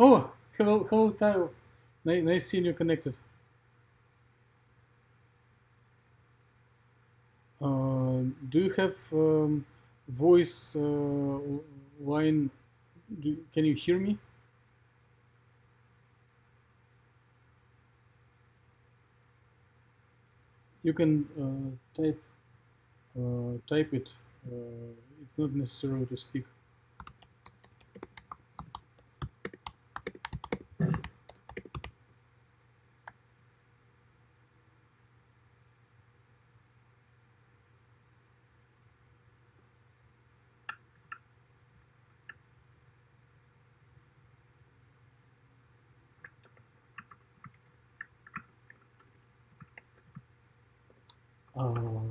Oh, hello, Tao. Nice seeing you connected. Do you have voice line? Can you hear me? You can type it. It's not necessary to speak.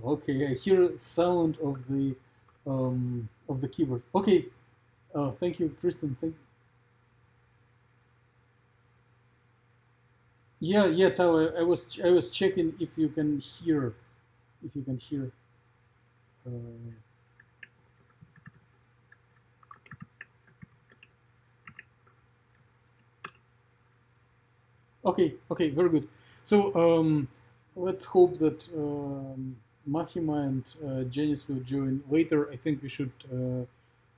Okay, I hear sound of the keyboard. Okay, thank you, Kristen. Yeah, Tao. I was checking if you can hear. If you can hear. Uh, okay, very good. So let's hope that Mahima and Janice will join later. I think we should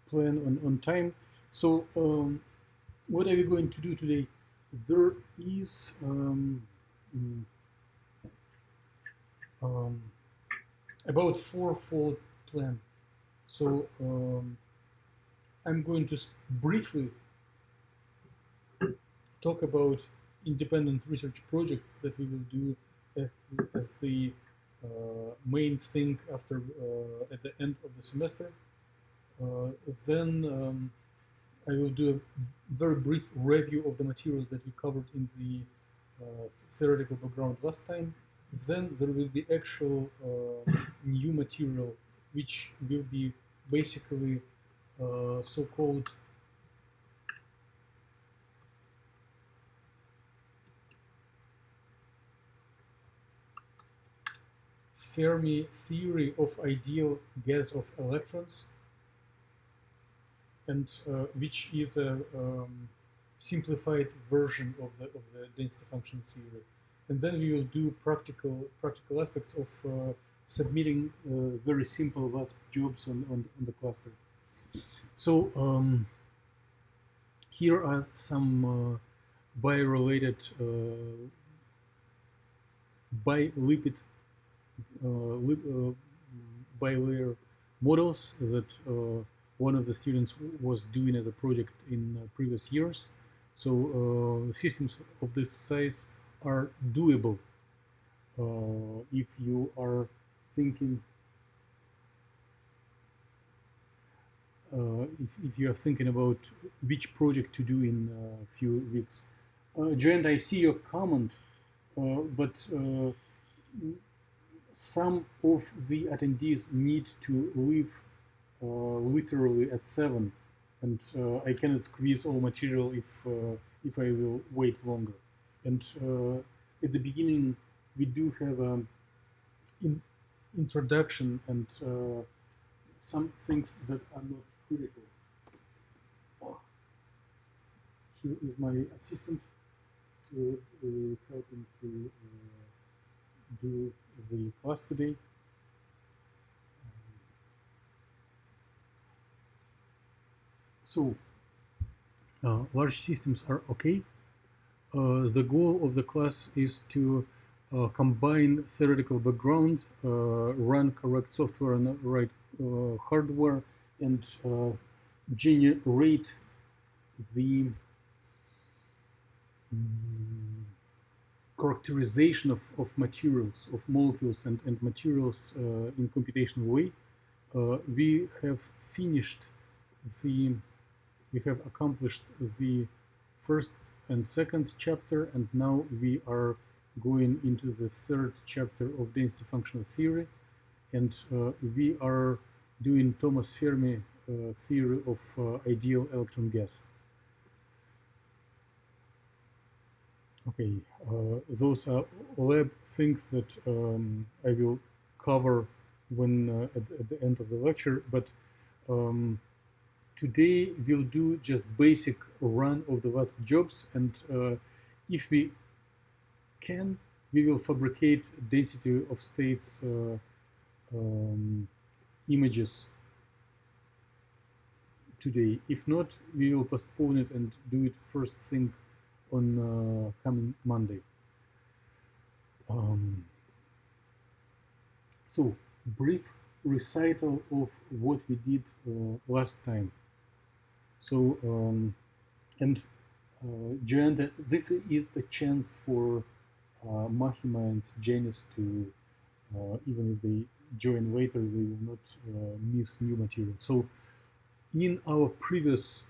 plan on time. So what are we going to do today? There is mm, um, about fourfold plan. So I'm going to briefly talk about independent research projects that we will do as the main thing after at the end of the semester. Then I will do a very brief review of the materials that we covered in the theoretical background last time. Then there will be actual new material, which will be basically so-called Fermi theory of ideal gas of electrons, and which is a simplified version of the density function theory. And then we will do practical aspects of submitting very simple VASP jobs on the cluster. So here are some bi-related bi-lipid bilayer models that one of the students was doing as a project in previous years. So systems of this size are doable if you are thinking if you are thinking about which project to do in a few weeks. Joanne, I see your comment, but some of the attendees need to leave literally at 7, and I cannot squeeze all material if I will wait longer. And at the beginning, we do have an introduction and some things that are not critical. Oh, here is my assistant helping to do the class today. So large systems are okay. The goal of the class is to combine theoretical background, run correct software and right hardware, and generate the characterization of materials, of molecules and materials in computational way. We have finished we have accomplished the first and second chapter, and now we are going into the third chapter of density functional theory, and we are doing Thomas Fermi theory of ideal electron gas. Okay, those are lab things that I will cover when at the end of the lecture, but today we'll do just basic run of the WASP jobs, and if we can, we will fabricate density of states images today. If not, we will postpone it and do it first thing on coming Monday. So, brief recital of what we did last time. So, Joanna, this is the chance for Mahima and Janice to, even if they join later, they will not miss new material. So, in our previous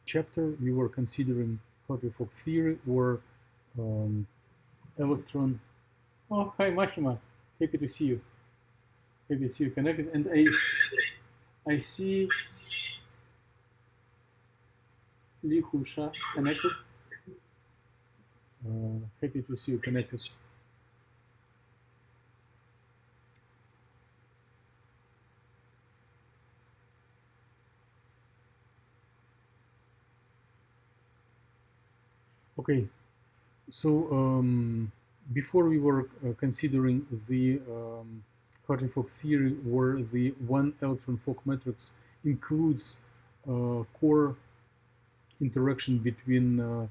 chapter, we were considering Hartree-Fock theory or electron. Oh, hi, Mahima. Happy to see you. Happy to see you connected. And I see Li Husha connected. Happy to see you connected. Okay, so before we were considering the Hartree-Fock theory, where the one electron Fock matrix includes core interaction between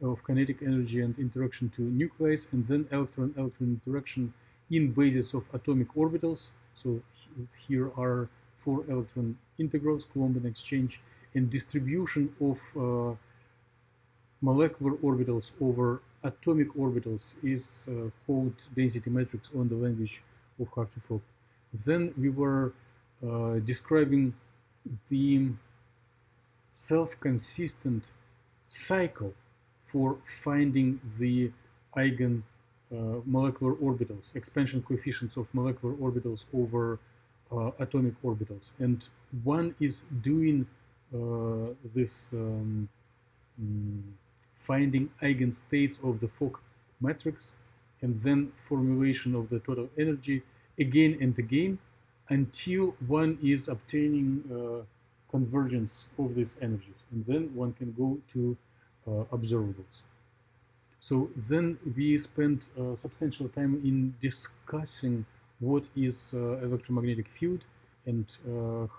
of kinetic energy and interaction to nuclei, and then electron-electron interaction in basis of atomic orbitals. So here are 4 electron integrals, Coulombian exchange, and distribution of molecular orbitals over atomic orbitals is called density matrix on the language of Hartree-Fock. Then we were describing the self-consistent cycle for finding the eigen molecular orbitals, expansion coefficients of molecular orbitals over atomic orbitals. And one is doing this finding eigenstates of the Fock matrix, and then formulation of the total energy again and again until one is obtaining convergence of these energies, and then one can go to observables. So then we spent substantial time in discussing what is electromagnetic field and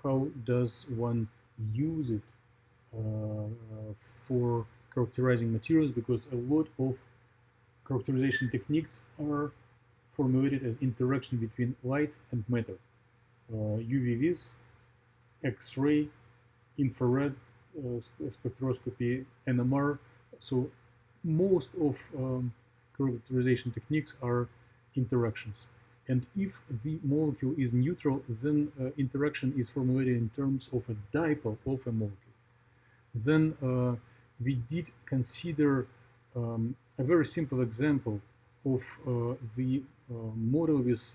how does one use it for characterizing materials, because a lot of characterization techniques are formulated as interaction between light and matter. UVVs, X-ray, infrared spectroscopy, NMR. So most of characterization techniques are interactions. And if the molecule is neutral, then interaction is formulated in terms of a dipole of a molecule. Then we did consider a very simple example of the model with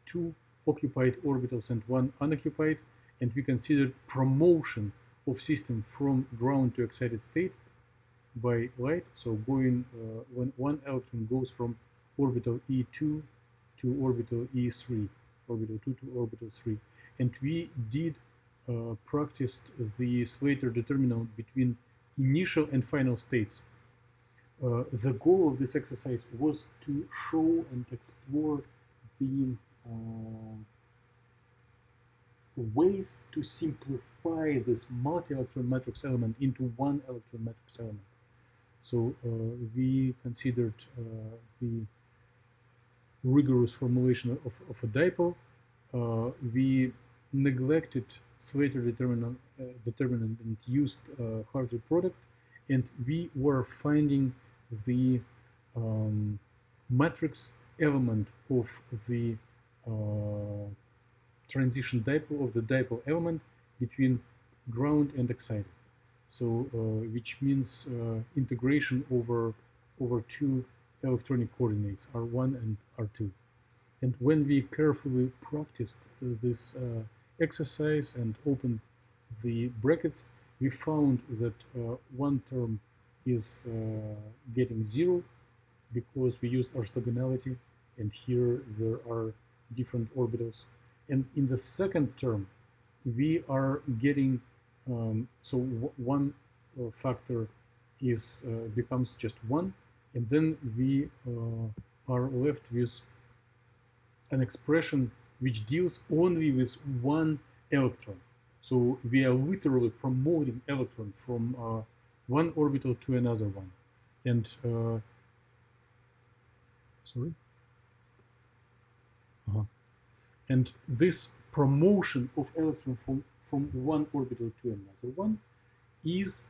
2 occupied orbitals and 1 unoccupied, and we considered promotion of system from ground to excited state by light. So going when one electron goes from orbital E2 to orbital E3, orbital 2 to orbital 3, and we did practiced the Slater determinant between initial and final states. The goal of this exercise was to show and explore the ways to simplify this multi-electron matrix element into one electron matrix element. So we considered the rigorous formulation of a dipole. We neglected Slater determinant and used Hartree product, and we were finding the matrix element of the transition dipole, of the dipole element between ground and excited. So which means integration over 2 electronic coordinates, R1 and R2. And when we carefully practiced this exercise and opened the brackets, we found that one term is getting 0 because we used orthogonality, and here there are different orbitals. And in the second term, we are getting so one factor is becomes just 1, and then we are left with an expression which deals only with one electron. So we are literally promoting electron from one orbital to another one. And sorry. And this promotion of electron from one orbital to another one is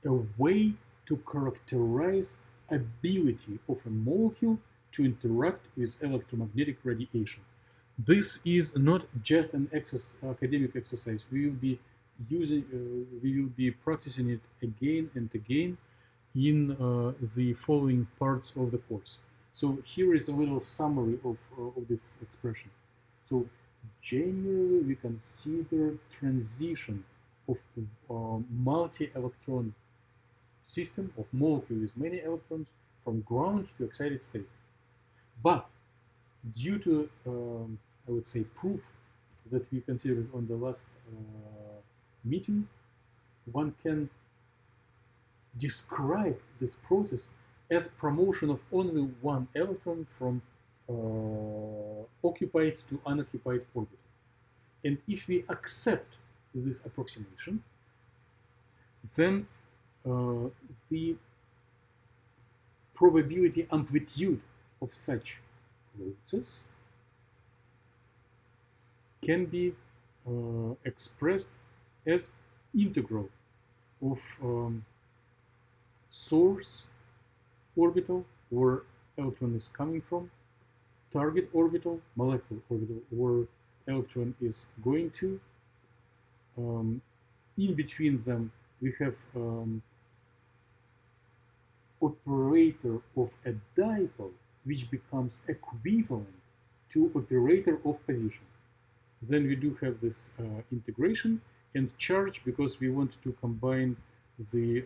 a way to characterize ability of a molecule to interact with electromagnetic radiation. This is not just an academic exercise. We will be practicing it again and again in the following parts of the course. So here is a little summary of this expression. So generally we consider transition of multi-electron system of molecule with many electrons from ground to excited state. But due to, I would say, proof that we considered on the last meeting, one can describe this process as promotion of only one electron from occupied to unoccupied orbital. And if we accept this approximation, then the probability amplitude of such process can be expressed as integral of source orbital, where electron is coming from, target orbital, molecular orbital, where electron is going to. In between them, we have operator of a dipole, which becomes equivalent to operator of position. Then we do have this integration and charge, because we want to combine the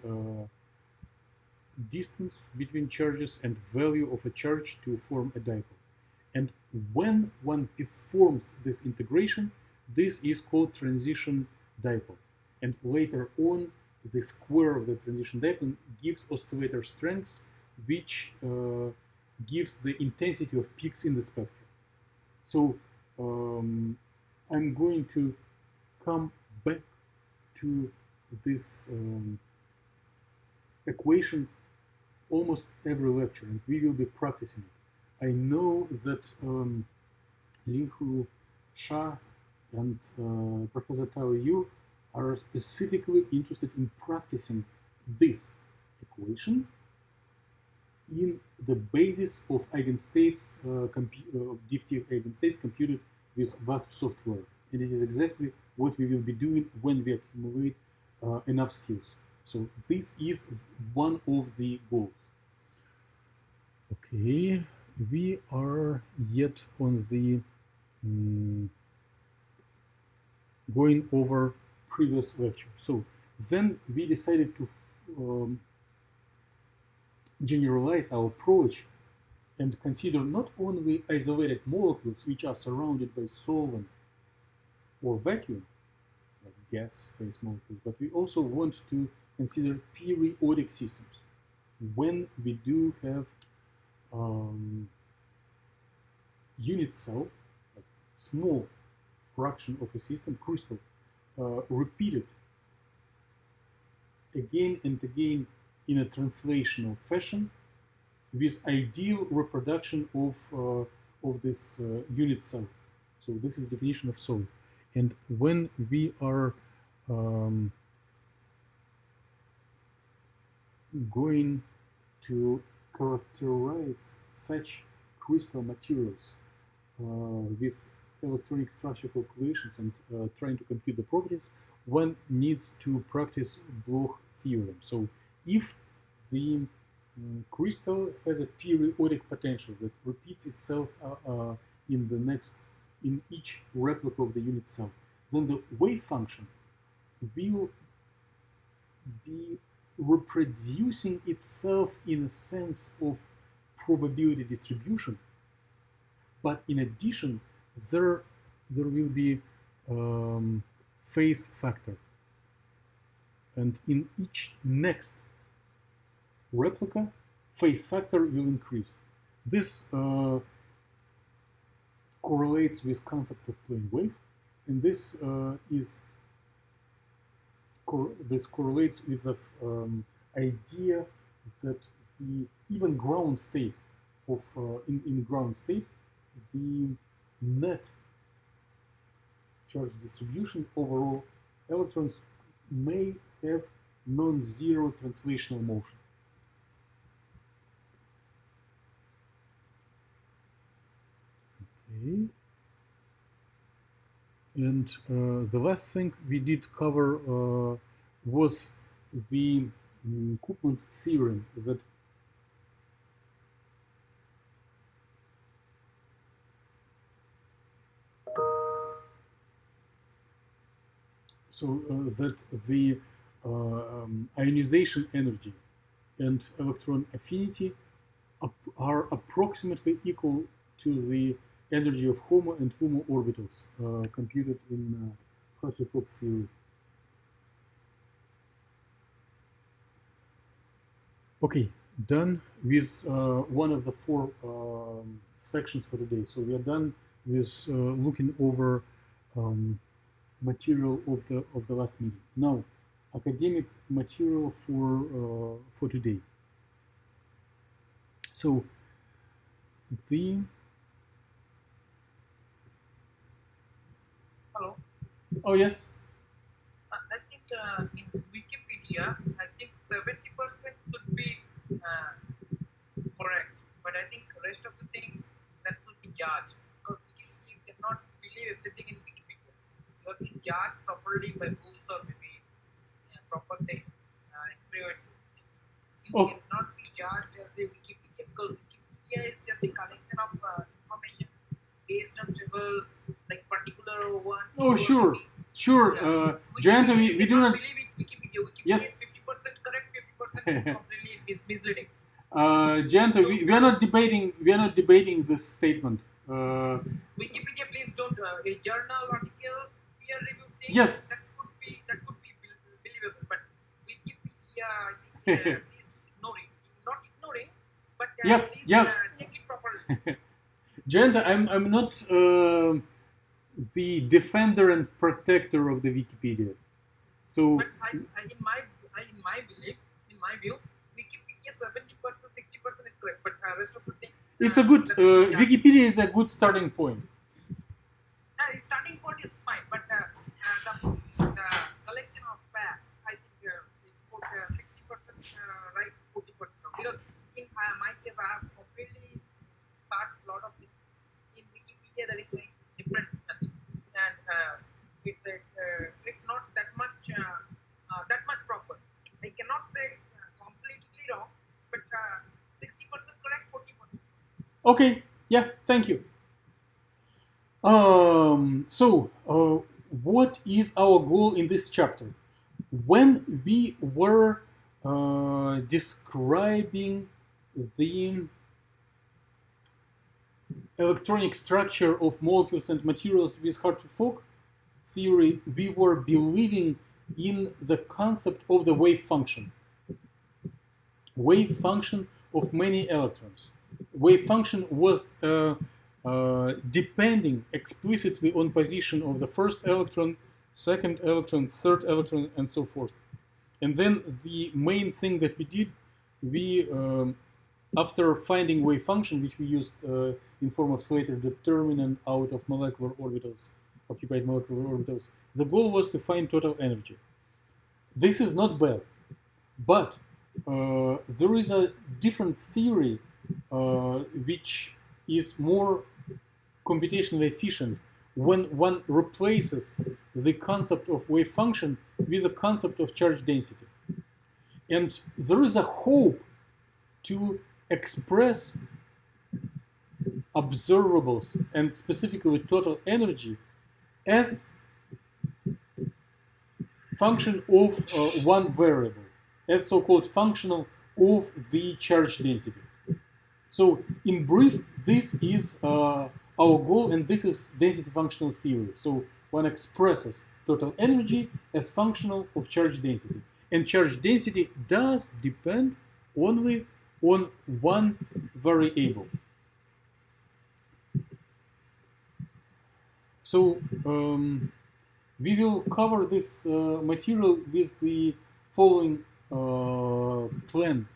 distance between charges and value of a charge to form a dipole. And when one performs this integration, this is called transition dipole. And later on, the square of the transition dipole gives oscillator strength, which gives the intensity of peaks in the spectrum. So I'm going to come back to this equation almost every lecture, and we will be practicing it. I know that Li-Hu Shah and Professor Tao Yu are specifically interested in practicing this equation in the basis of eigenstates, of DFT eigenstates computed with VASP software. And it is exactly what we will be doing when we accumulate enough skills. So this is one of the goals. Okay, we are yet on the going over previous lecture. So then we decided to generalize our approach and consider not only isolated molecules which are surrounded by solvent or vacuum, like gas phase molecules, but we also want to consider periodic systems when we do have unit cell, like small fraction of a system, crystal, repeated again and again in a translational fashion with ideal reproduction of this unit cell. So this is definition of solid. And when we are going to characterize such crystal materials with electronic structure calculations and trying to compute the properties, one needs to practice Bloch theorem. So if the crystal has a periodic potential that repeats itself in each replica of the unit cell, then the wave function will be reproducing itself in a sense of probability distribution. But in addition, there will be phase factor. And in each next replica, phase factor will increase. This correlates with concept of plane wave, and this correlates with the idea that the even ground state of in ground state, the net charge distribution overall electrons may have non-zero translational motion. Okay. And the last thing we did cover was the Koopman's theorem that that the ionization energy and electron affinity are approximately equal to the energy of HOMO and LUMO orbitals computed in Hartree-Fock theory. Okay, done with one of the four sections for today. So we are done with looking over material of the last meeting. Now, academic material for today. So the Hello. Oh yes. I think in Wikipedia, I think 70% should be correct, but I think the rest of the things that should be judged, because you cannot believe everything in Wikipedia. You have to judge properly by books or maybe proper things, experiment. You cannot be judged as a Wikipedia, because Wikipedia is just a collection of information based on several like particular one. Oh sure. Sure, Jayanta, we do not believe in Wikipedia. Wikipedia yes. is 50% correct, 50% is completely misleading. Jayanta, we are not debating this statement. Wikipedia, please don't. A journal article, peer review thing. Yes. That could be believable, but Wikipedia, I think, please ignoring, not ignoring, but please check it properly. Jayanta, I'm not the defender and protector of the Wikipedia. So, but in my belief, in my view, Wikipedia 70%, 60% is correct, but rest of the things. It's a good Wikipedia is a good starting point. Starting point is fine, but the collection of facts, I think it's 60% right, 40% wrong. Because in my case, I have completely searched a lot of things. In Wikipedia, there is like different things, and it's not that much proper. I cannot say it's completely wrong, but 60% correct, 40%. Okay, yeah, thank you. What is our goal in this chapter? When we were describing the electronic structure of molecules and materials with Hartree-Fock theory, we were believing in the concept of the wave function. Wave function of many electrons. Wave function was depending explicitly on position of the first electron, second electron, third electron, and so forth. And then the main thing that we did, we after finding wave function, which we used in form of Slater determinant out of molecular orbitals, occupied molecular orbitals, the goal was to find total energy. This is not bad, but there is a different theory which is more computationally efficient when one replaces the concept of wave function with the concept of charge density. And there is a hope to express observables and specifically total energy as function of one variable, as so-called functional of the charge density. So in brief, this is our goal, and this is density functional theory. So one expresses total energy as functional of charge density. And charge density does depend only on one variable. So we will cover this material with the following plan,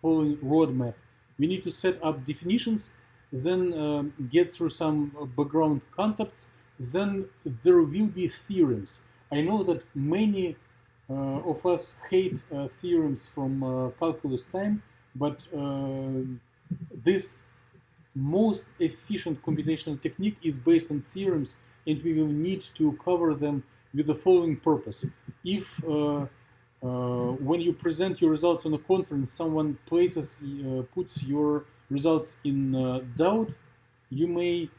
following roadmap. We need to set up definitions, then get through some background concepts, then there will be theorems. I know that many of us hate theorems from calculus time, but this most efficient computational technique is based on theorems, and we will need to cover them with the following purpose. If when you present your results on a conference, someone puts your results in doubt, you may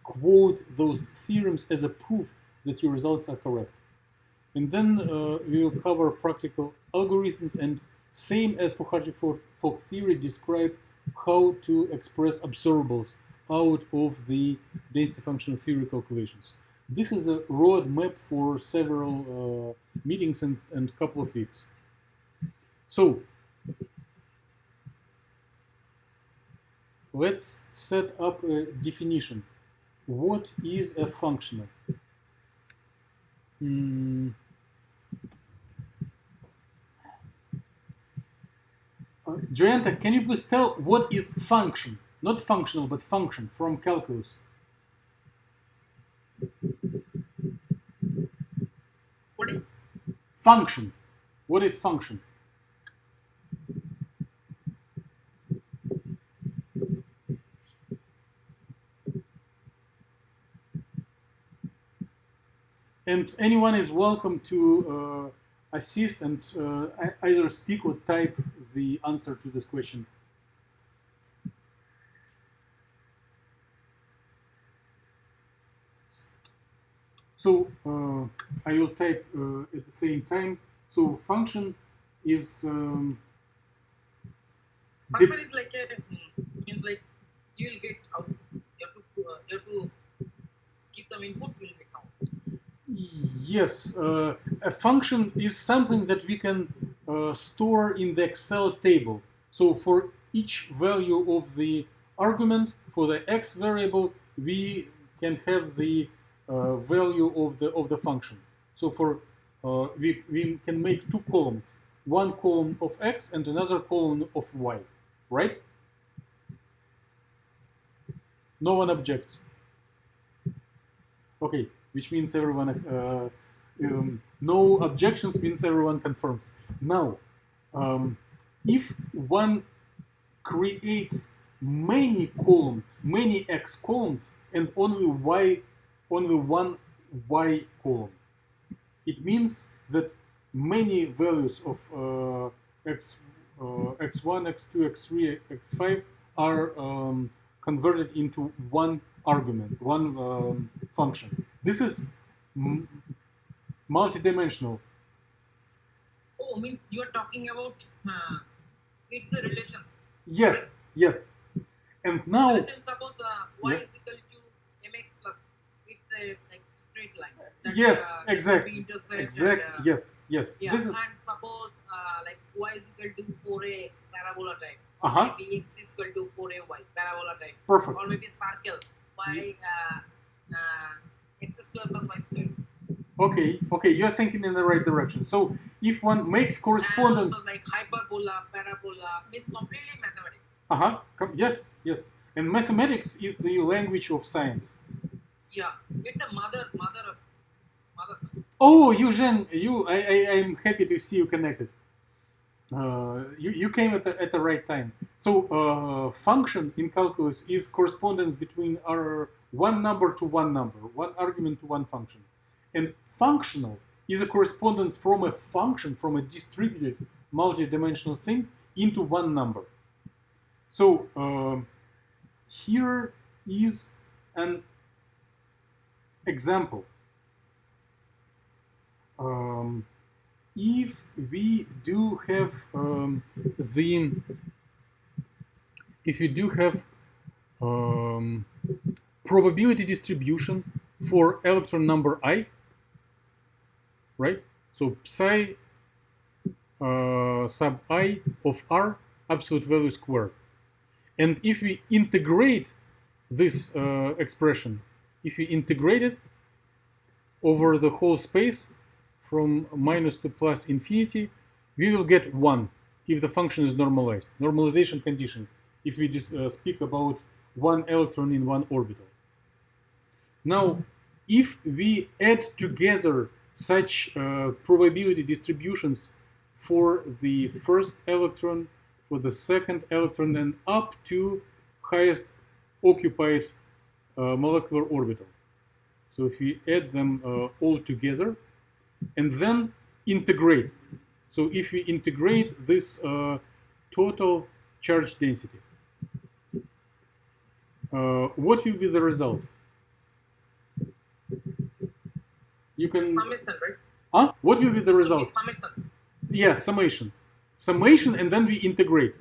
quote those theorems as a proof that your results are correct. And then we will cover practical algorithms, and same as for Hartree-Fock theory, describe how to express observables out of the density function theory calculations. This is a roadmap for several meetings and couple of weeks. So let's set up a definition. What is a functional? Joanta, can you please tell what is function? Not functional, but function from calculus. What is? Function. What is function? And anyone is welcome to assist and either speak or type the answer to this question. So I will type at the same time. So function is function is like a means like you will get out. You have to give some input. You will get some. Yes, a function is something that we can store in the Excel table. So for each value of the argument, for the x variable, we can have the value of the function. So for we can make two columns, one column of x and another column of y, right? No one objects. Okay, which means everyone no objections means everyone confirms. Now, if one creates many columns, many x columns, and only one y column, it means that many values of x1, x2, x3, x5 are converted into one argument, one function. This is multidimensional. Oh, means you are talking about it's a relation. Yes, yes. And now, relation, suppose y is equal to mx plus, it's a like straight line. That, yes, exactly. Yes, yes. Yeah, this is, and suppose like y is equal to 4ax parabola type. Maybe x is equal to 4ay parabola type. Perfect. Or maybe circle y x square plus y square. Okay, you're thinking in the right direction. So if one makes correspondence, and also like hyperbola, parabola, means completely mathematics. Yes. And mathematics is the language of science. Yeah, it's a mother. Oh, Eugene, I'm happy to see you connected. You came at the right time. So function in calculus is correspondence between one number to one number, one argument to one function. And functional is a correspondence from a function, from a distributed multi-dimensional thing into one number. So here is an example. If we do have probability distribution for electron number I, right? So psi sub I of r absolute value squared. And if we integrate this expression, if we integrate it over the whole space from minus to plus infinity, we will get 1 if the function is normalized. Normalization condition, if we just speak about one electron in one orbital. Now, if we add together such probability distributions for the first electron, for the second electron, and up to highest occupied molecular orbital. So if we add them all together and then integrate. So if we integrate this total charge density, what will be the result? You can. Summation, right? Huh? What will be the result? Summation. Yeah, summation. Summation, and then we integrate.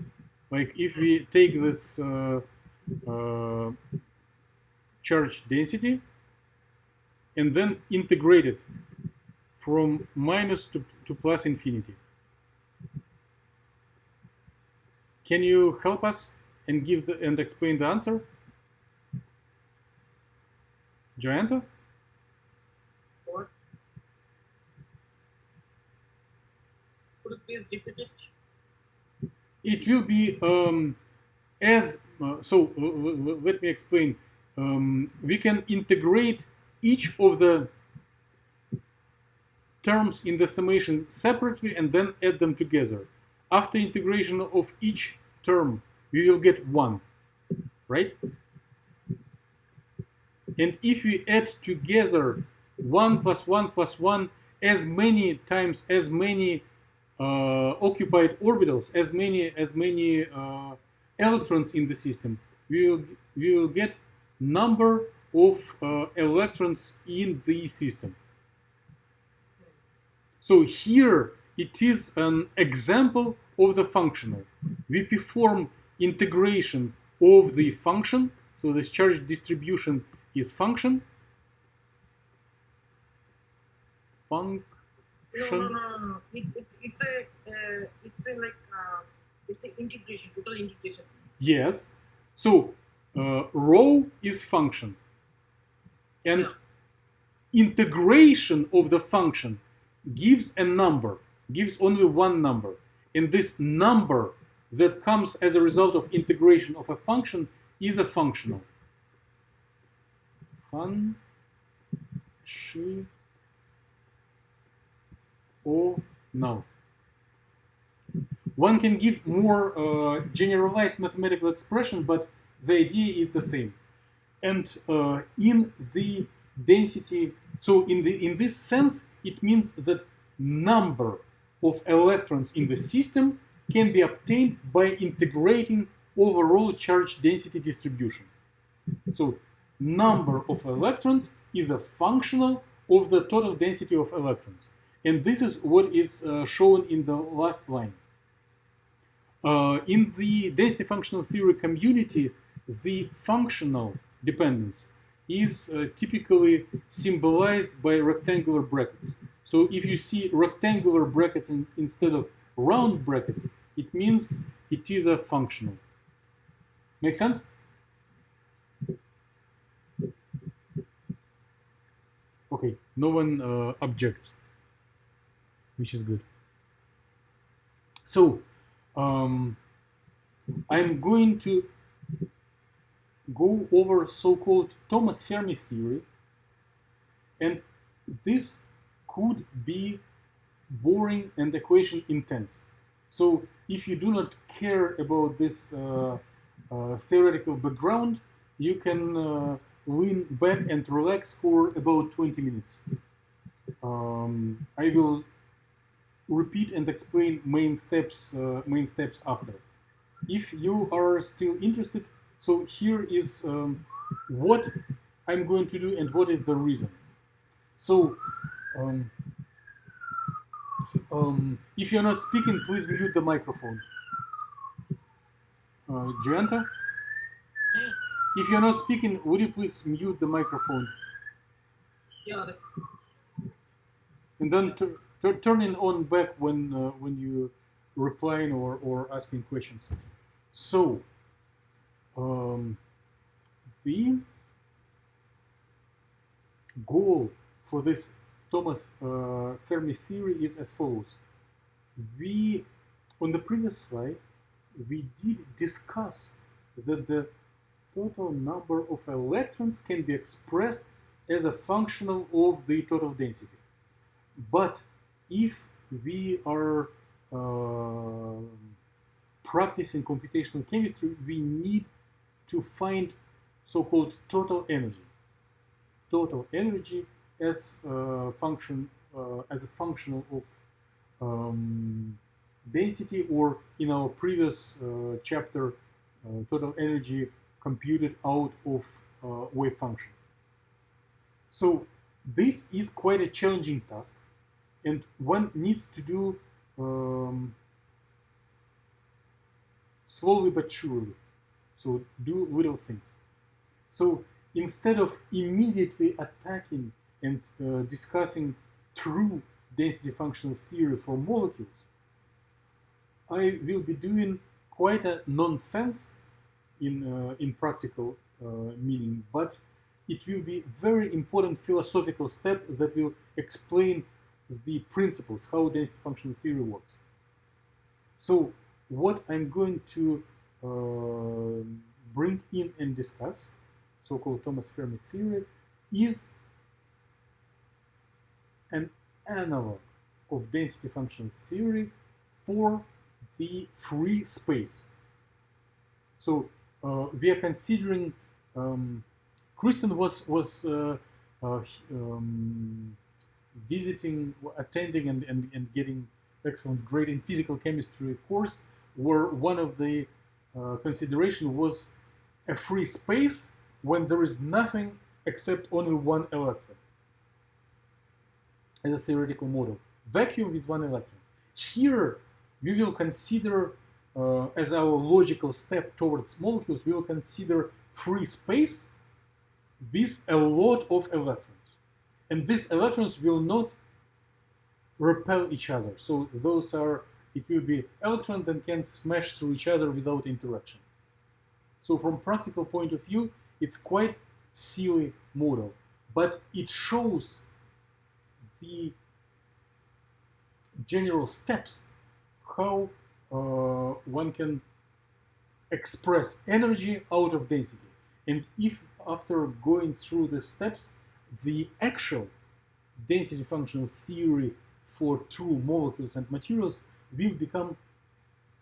Like if we take this charge density and then integrate it from minus to plus infinity. Can you help us and give and explain the answer? Joanta? What? Could you please repeat it? It will be let me explain. We can integrate each of the terms in the summation separately and then add them together. After integration of each term, we will get 1, right? And if we add together 1 plus 1 plus 1 as many times as many occupied orbitals, as many electrons in the system, we will get number of electrons in the system. So here it is an example of the functional. We perform integration of the function. So this charge distribution is function. No. It's an integration, total integration. Yes. So rho is function, and integration of the function gives a number, gives only one number, and this number that comes as a result of integration of a function is a functional. Function. Or no. One can give more generalized mathematical expression, but the idea is the same. And in the density, so in this sense, it means that number of electrons in the system can be obtained by integrating overall charge density distribution. So number of electrons is a functional of the total density of electrons. And this is what is shown in the last line. In the density functional theory community, the functional dependence is typically symbolized by rectangular brackets. So if you see rectangular brackets instead of round brackets, it means it is a functional. Make sense? Okay, no one objects, which is good. So I'm going to go over so-called Thomas Fermi theory, and this could be boring and equation intense. So if you do not care about this theoretical background, you can lean back and relax for about 20 minutes. I will repeat and explain main steps after. If you are still interested, so here is what I'm going to do and what is the reason. So if you're not speaking, please mute the microphone. Joanta? If you're not speaking, would you please mute the microphone? Yeah. And then turning on back when you replying or asking questions. So the goal for this Thomas Fermi theory is as follows. We, on the previous slide, we did discuss that the total number of electrons can be expressed as a function of the total density. But if we are practicing computational chemistry, we need to find so-called total energy. Total energy as a function of density, or in our previous chapter, total energy computed out of wave function. So this is quite a challenging task, and one needs to do slowly but surely. So do little things. So instead of immediately attacking and discussing true density functional theory for molecules, I will be doing quite a nonsense in practical meaning, but it will be very important philosophical step that will explain the principles, how density functional theory works. So what I'm going to bring in and discuss, so-called Thomas Fermi theory, is an analog of density functional theory for the free space. So we are considering, Kristen was visiting, attending and getting excellent grade in physical chemistry course, where one of the consideration was a free space when there is nothing except only one electron as a theoretical model. Vacuum is one electron. Here we will consider as our logical step towards molecules, we will consider free space with a lot of electrons. And these electrons will not repel each other. So those are, it will be electrons that can smash through each other without interaction. So from practical point of view, it's quite silly model, but it shows the general steps how one can express energy out of density. And if after going through the steps, the actual density functional theory for true molecules and materials will become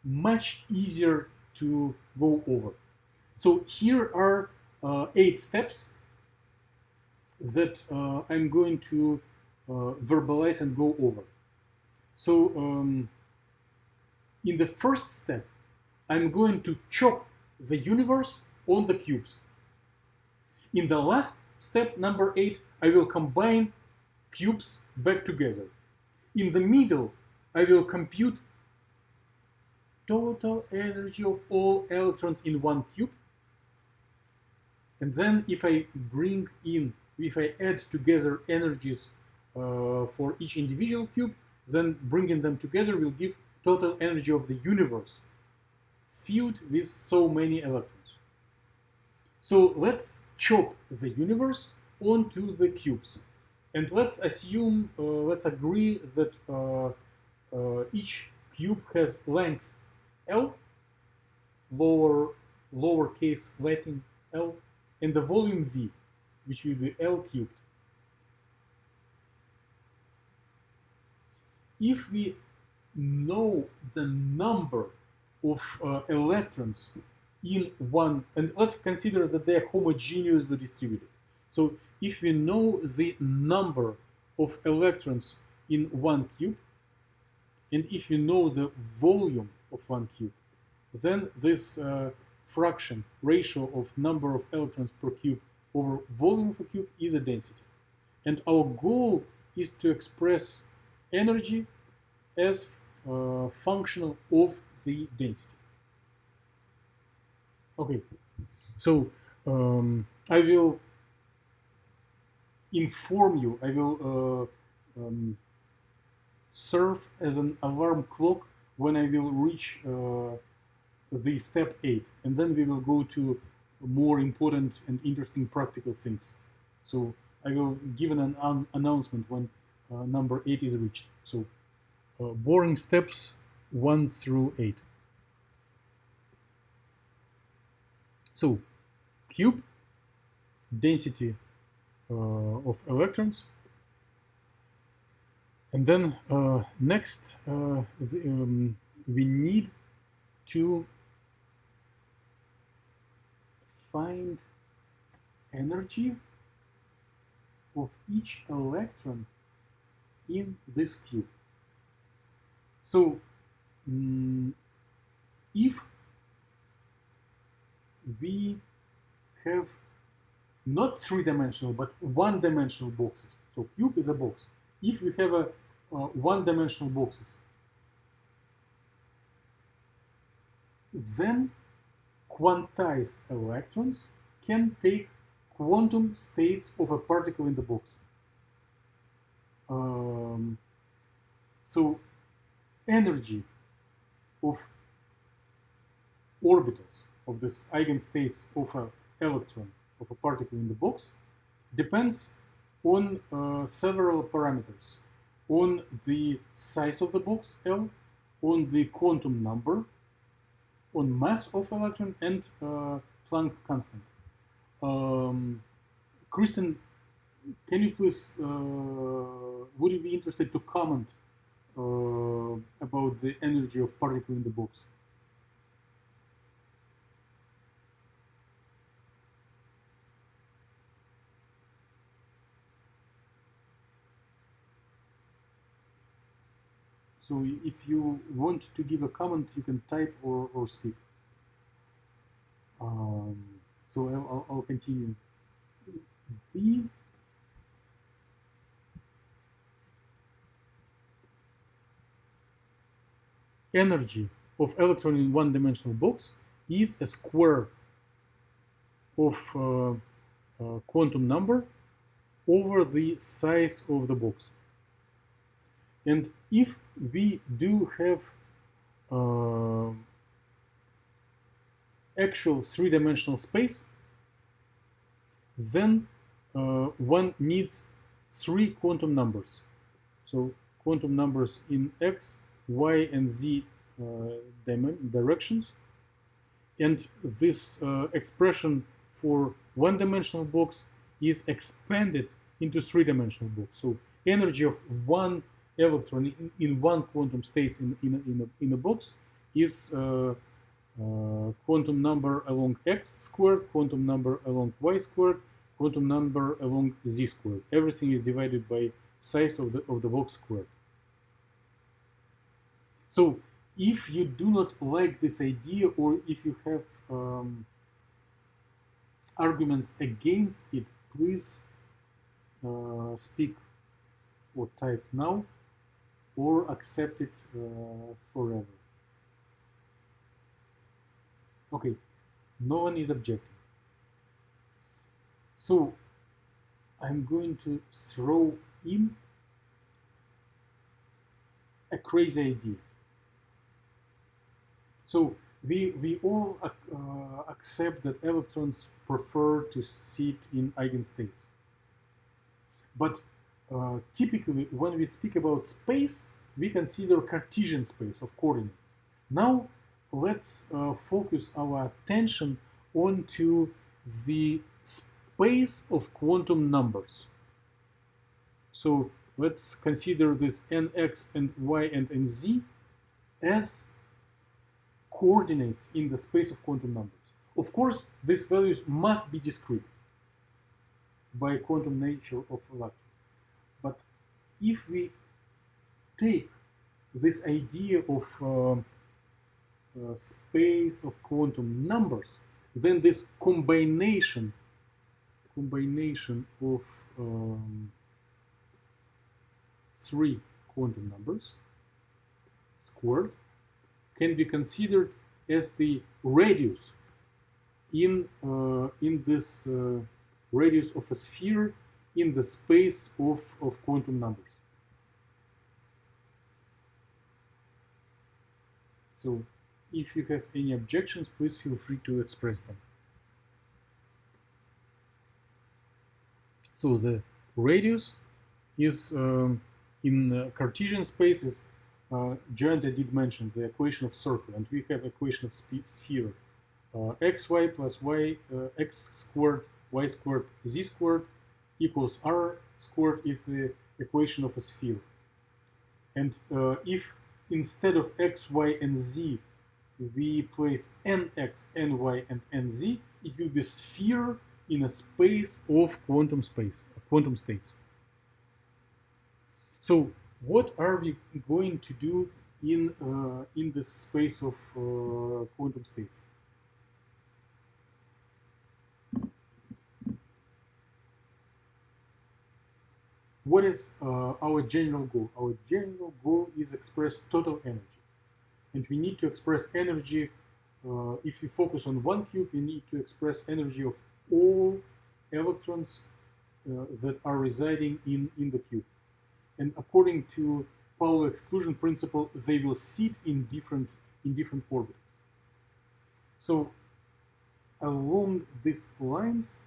much easier to go over. So here are 8 steps that I'm going to verbalize and go over. So in the first step, I'm going to chop the universe on the cubes. In the last step, number 8, I will combine cubes back together. In the middle, I will compute total energy of all electrons in one cube. And then if I add together energies for each individual cube, then bringing them together will give total energy of the universe filled with so many electrons. So let's chop the universe onto the cubes. And let's assume, let's agree that each cube has length L, lowercase Latin L, and the volume V, which will be L cubed. If we know the number of electrons in one, and let's consider that they are homogeneously distributed. So if we know the number of electrons in one cube, and if you know the volume of one cube, then this fraction ratio of number of electrons per cube over volume of a cube is a density. And our goal is to express energy as functional of the density. Okay, so I will inform you, I will serve as an alarm clock when I will reach the step 8, and then we will go to more important and interesting practical things. So I will give an announcement when number 8 is reached. So boring steps 1 through 8. So cube, density of electrons, and then next we need to find energy of each electron in this cube. So if we have not three-dimensional but one-dimensional boxes, so cube is a box. If we have a one-dimensional boxes, then quantized electrons can take quantum states of a particle in the box. So energy of orbitals, of this eigenstates of an electron, of a particle in the box, depends on several parameters. On the size of the box, L, on the quantum number, on mass of electron, and Planck constant. Kristen, can you please, would you be interested to comment about the energy of particle in the box? So if you want to give a comment, you can type or speak. So I'll continue. The energy of electron in one-dimensional box is a square of quantum number over the size of the box. And if we do have actual three-dimensional space, then one needs three quantum numbers. So quantum numbers in x, y, and z directions. And this expression for one-dimensional box is expanded into three-dimensional box. So energy of one electron in one quantum states in a box is quantum number along x squared, quantum number along y squared, quantum number along z squared. Everything is divided by size of the box squared. So if you do not like this idea, or if you have arguments against it, please speak or type now, or accept it forever. Okay, no one is objecting. So I'm going to throw in a crazy idea. So we all accept that electrons prefer to sit in eigenstates. But typically, when we speak about space, we consider Cartesian space of coordinates. Now, let's focus our attention onto the space of quantum numbers. So let's consider this nx and y and nz as coordinates in the space of quantum numbers. Of course, these values must be discrete by quantum nature of electron. But if we take this idea of space of quantum numbers, then this combination of three quantum numbers squared can be considered as the radius in this radius of a sphere in the space of quantum numbers. So if you have any objections, please feel free to express them. So the radius is in Cartesian spaces. Giant, I did mention the equation of circle, and we have equation of sphere. Xy plus y, x squared, y squared, z squared equals r squared is the equation of a sphere. And if instead of x, y, and z, we place nx, ny, and nz, it will be sphere in a space of quantum states. So what are we going to do in this space of quantum states? What is our general goal? Our general goal is express total energy. And we need to express energy, if we focus on one cube, we need to express energy of all electrons that are residing in the cube. And according to Pauli exclusion principle, they will sit in different orbitals. So along these lines,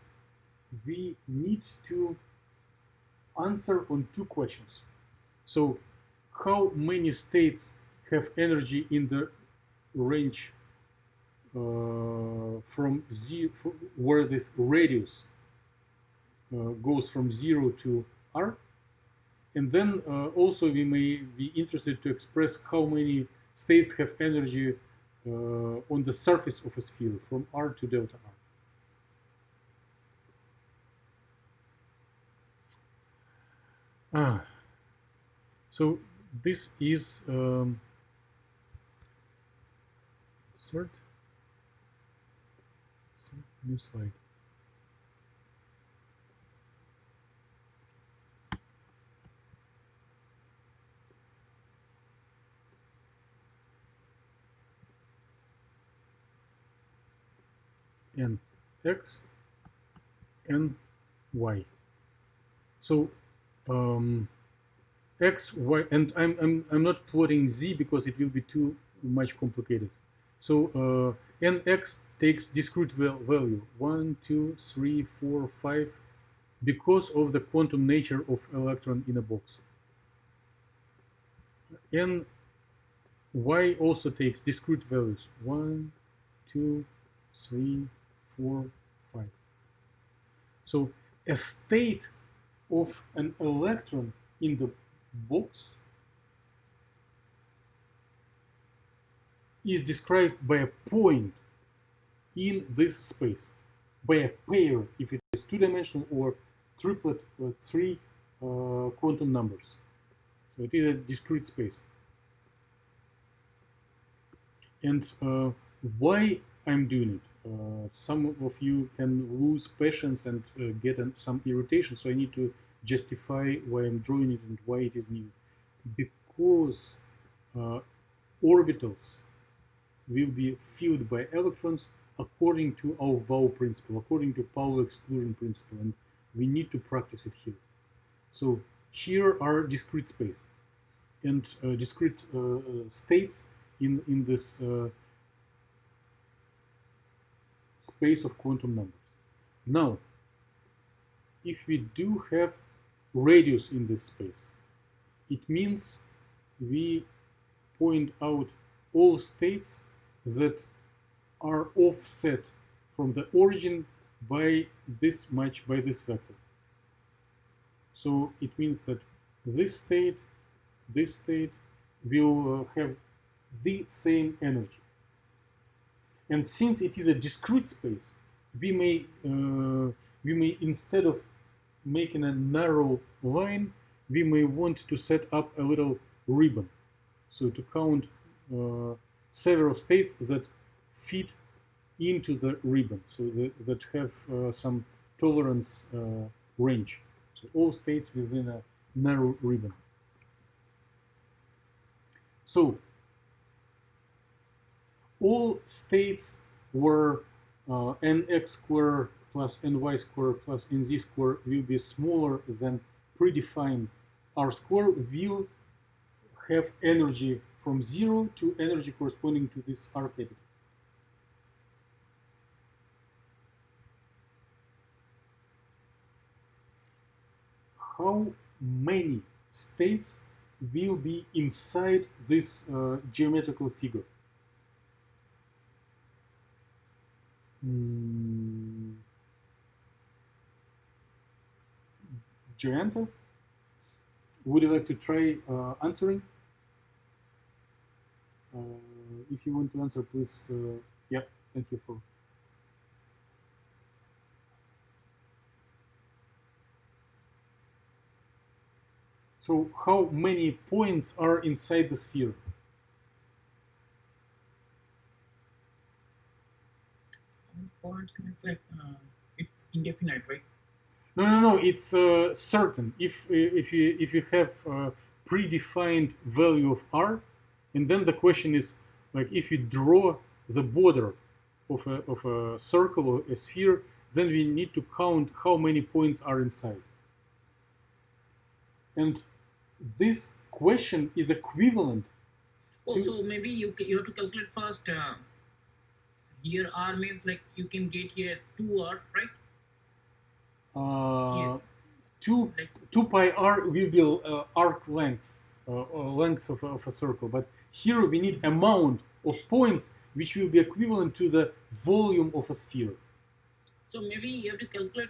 we need to answer on two questions. So how many states have energy in the range from zero, where this radius goes from 0 to r? And then also we may be interested to express how many states have energy on the surface of a sphere from r to delta r. So this is insert new slide. And x and y. So x, y, and I'm not plotting z because it will be too much complicated. So nx takes discrete value 1, 2, 3, 4, 5 because of the quantum nature of electron in a box. And y also takes discrete values 1, 2, 3, 4, 5. So a state of an electron in the box is described by a point in this space, by a pair if it is two-dimensional, or triplet, three quantum numbers. So it is a discrete space. And why I'm doing it? Some of you can lose patience and get some irritation, so I need to justify why I'm drawing it and why it is needed. Because orbitals will be filled by electrons according to Aufbau principle, according to Pauli exclusion principle, and we need to practice it here. So here are discrete space and discrete states in this space of quantum numbers. Now, if we do have radius in this space, it means we point out all states that are offset from the origin by this much, by this vector. So it means that this state will have the same energy. And since it is a discrete space, we may instead of making a narrow line, we may want to set up a little ribbon. So to count several states that fit into the ribbon, so that have some tolerance range. So all states within a narrow ribbon. So all states where nx squared plus ny squared plus nz squared will be smaller than predefined r squared will have energy from 0 to energy corresponding to this R capital. How many states will be inside this geometrical figure? Joanta, would you like to try answering? If you want to answer, please. Yeah, thank you for. So, how many points are inside the sphere? Points is like it's indefinite, right? No. It's certain. If you have predefined value of R, and then the question is like if you draw the border of a circle or a sphere, then we need to count how many points are inside. And this question is equivalent. So maybe you have to calculate first. Here R means like you can get here 2R, right? Yeah. 2 pi r will be arc length, length of a circle. But here we need amount of points which will be equivalent to the volume of a sphere. So maybe you have to calculate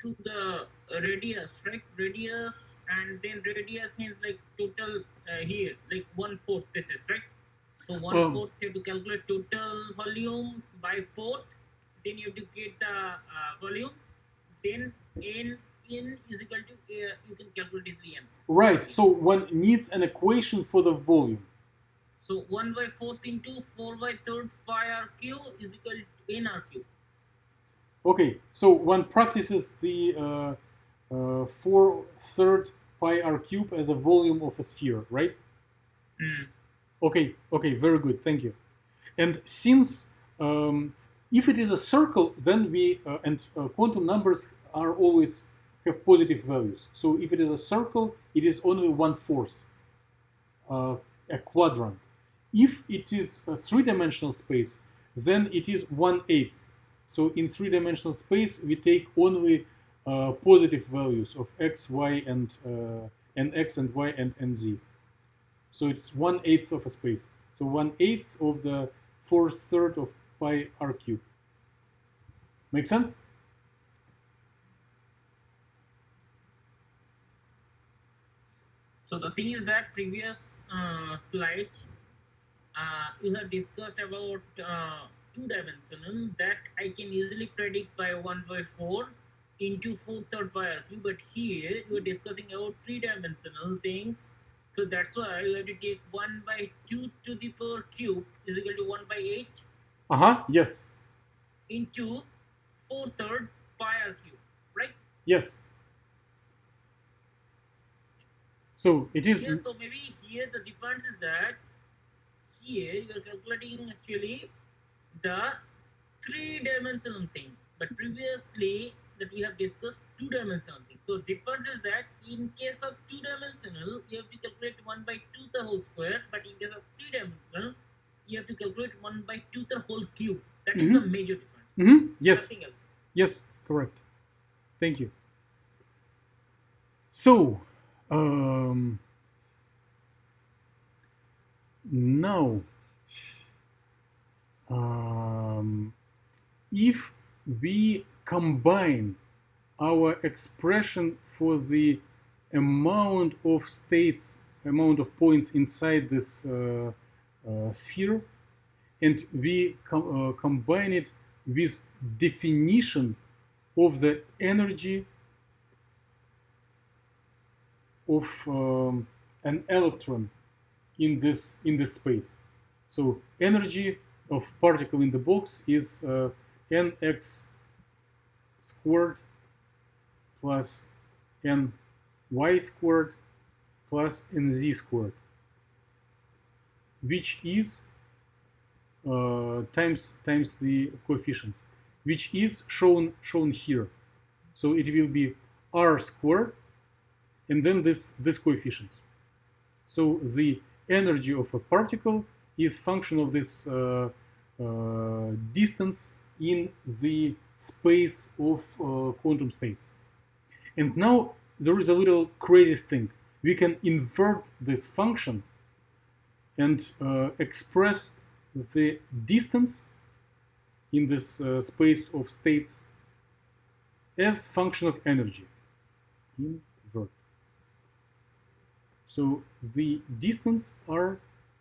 to the radius, right? Radius, and then radius means like total here, like 1/4 this is, right? So 1/4 you have to calculate total volume by 4th. Then you have to get the volume. Then n is equal to you can calculate easily n. Right. So one needs an equation for the volume. So 1/4 into 4/3 pi r cube is equal to n r cube. Okay. So one practices the 4/3 pi r cube as a volume of a sphere, right? Okay. Very good. Thank you. And since if it is a circle, then we quantum numbers are always have positive values. So if it is a circle, it is only 1/4, a quadrant. If it is a three-dimensional space, then it is 1/8. So in three-dimensional space, we take only positive values of x, y, and x and y and z. So it's 1/8 of a space. So 1/8 of the 4/3 of pi r cube. Make sense? So the thing is that previous slide you have discussed about two-dimensional that I can easily predict by 1/4 into 4/3 pi r cube. But here you are discussing about three-dimensional things. So that's why you have to take 1/2 to the power cube is equal to 1/8. Yes. Into 4/3 pi r cube, right? Yes. So it is. Yeah, so maybe here the difference is that here you are calculating actually the three-dimensional thing, but previously that we have discussed two-dimensional thing. So difference is that in case of two-dimensional, you have to calculate 1/2 the whole square, but in case of three-dimensional, you have to calculate 1/2 the whole cube. That is the major difference. Yes. Nothing else. Yes, correct. Thank you. So now, if we combine our expression for the amount of states, amount of points inside this sphere, and we combine it with definition of the energy of an electron in this space. So energy of particle in the box is nx squared plus ny squared plus nz squared, which is times the coefficients, which is shown here. So it will be r squared and then this coefficients. So the energy of a particle is function of this distance in the space of quantum states. And now there is a little crazy thing. We can invert this function and express the distance in this space of states as function of energy. Invert. So the distance r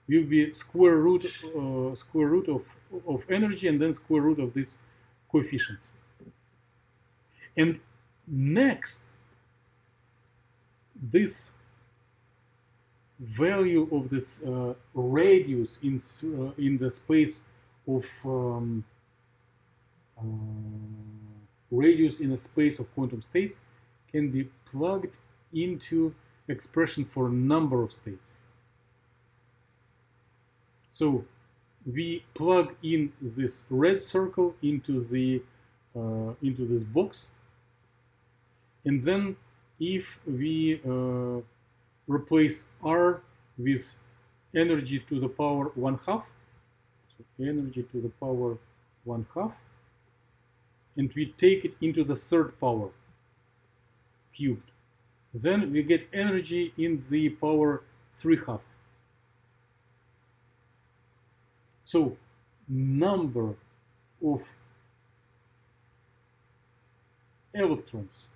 will be square root of energy and then square root of this coefficient. And next, this value of this radius in the space of radius in a space of quantum states can be plugged into expression for number of states. So we plug in this red circle into this box, and then if we replace r with energy to the power 1/2, so energy to the power 1/2, and we take it into the third power cubed, then we get energy in the power 3/2. So number of electrons,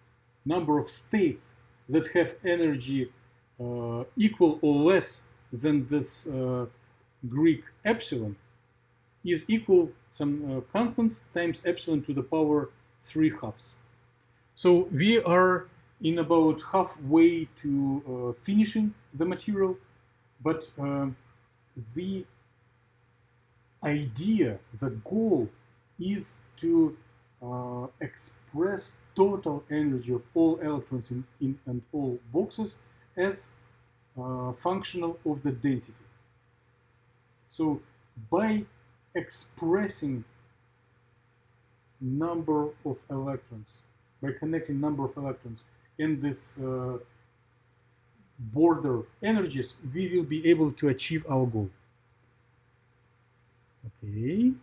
number of states that have energy equal or less than this Greek epsilon is equal some constants times epsilon to the power 3/2. So we are in about halfway to finishing the material, but the idea, the goal is to express total energy of all electrons in and all boxes as functional of the density. So by expressing number of electrons, by connecting number of electrons in this border energies, we will be able to achieve our goal. Okay.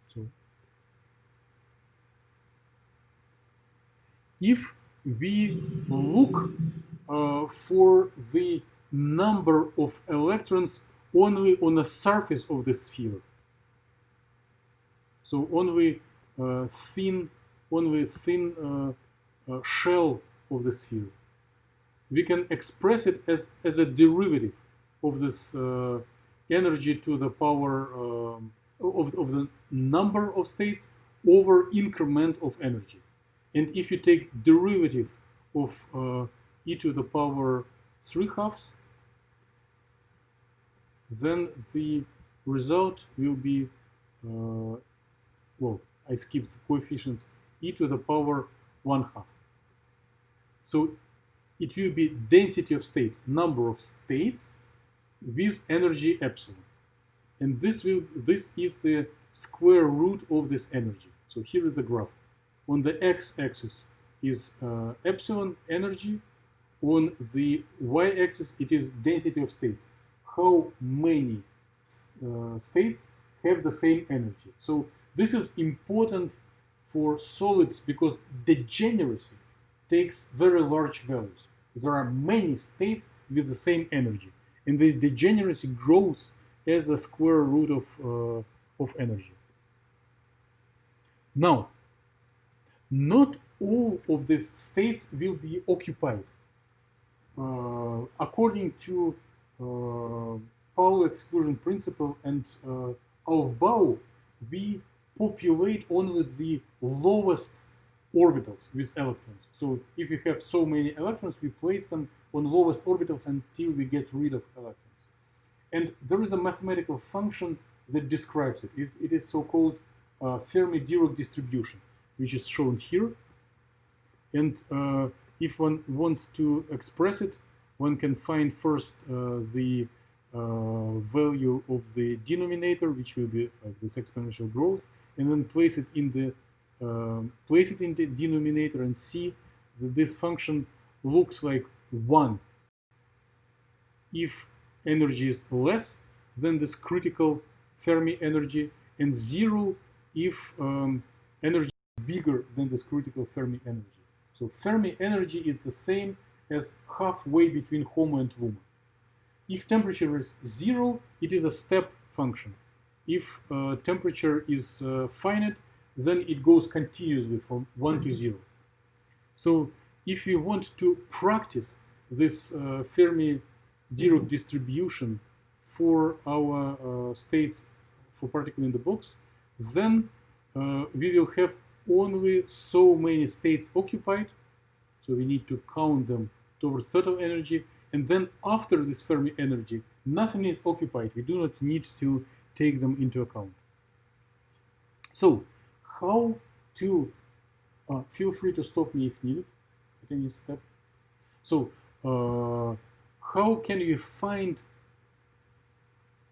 So if we look for the number of electrons only on the surface of the sphere, so only thin shell of the sphere, we can express it as a derivative of this energy to the power of the number of states over increment of energy. And if you take derivative of e to the power 3/2, then the result will be, well, I skipped coefficients, e to the power 1/2. So it will be density of states, number of states with energy epsilon. And this is the square root of this energy. So here is the graph. On the x-axis is epsilon energy. On the y-axis it is density of states. How many states have the same energy? So this is important for solids because degeneracy takes very large values. There are many states with the same energy, and this degeneracy grows as the square root of energy. Now, not all of these states will be occupied. According to Pauli exclusion principle and Aufbau, we populate only the lowest orbitals with electrons. So if we have so many electrons, we place them on lowest orbitals until we get rid of electrons. And there is a mathematical function that describes it. It is so-called Fermi-Dirac distribution, which is shown here. And if one wants to express it, one can find first the value of the denominator, which will be this exponential growth, and then place it in the denominator and see that this function looks like 1 if energy is less than this critical Fermi energy, and 0 if energy is bigger than this critical Fermi energy. So Fermi energy is the same as halfway between HOMO and LUMO. If temperature is 0, it is a step function. If temperature is finite, then it goes continuously from 1 to 0. So if you want to practice this Fermi Dirac distribution for our states for particle in the box, then we will have only so many states occupied. So we need to count them towards total energy. And then after this Fermi energy, nothing is occupied. We do not need to take them into account. So how to, feel free to stop me if needed at any step. So how can you find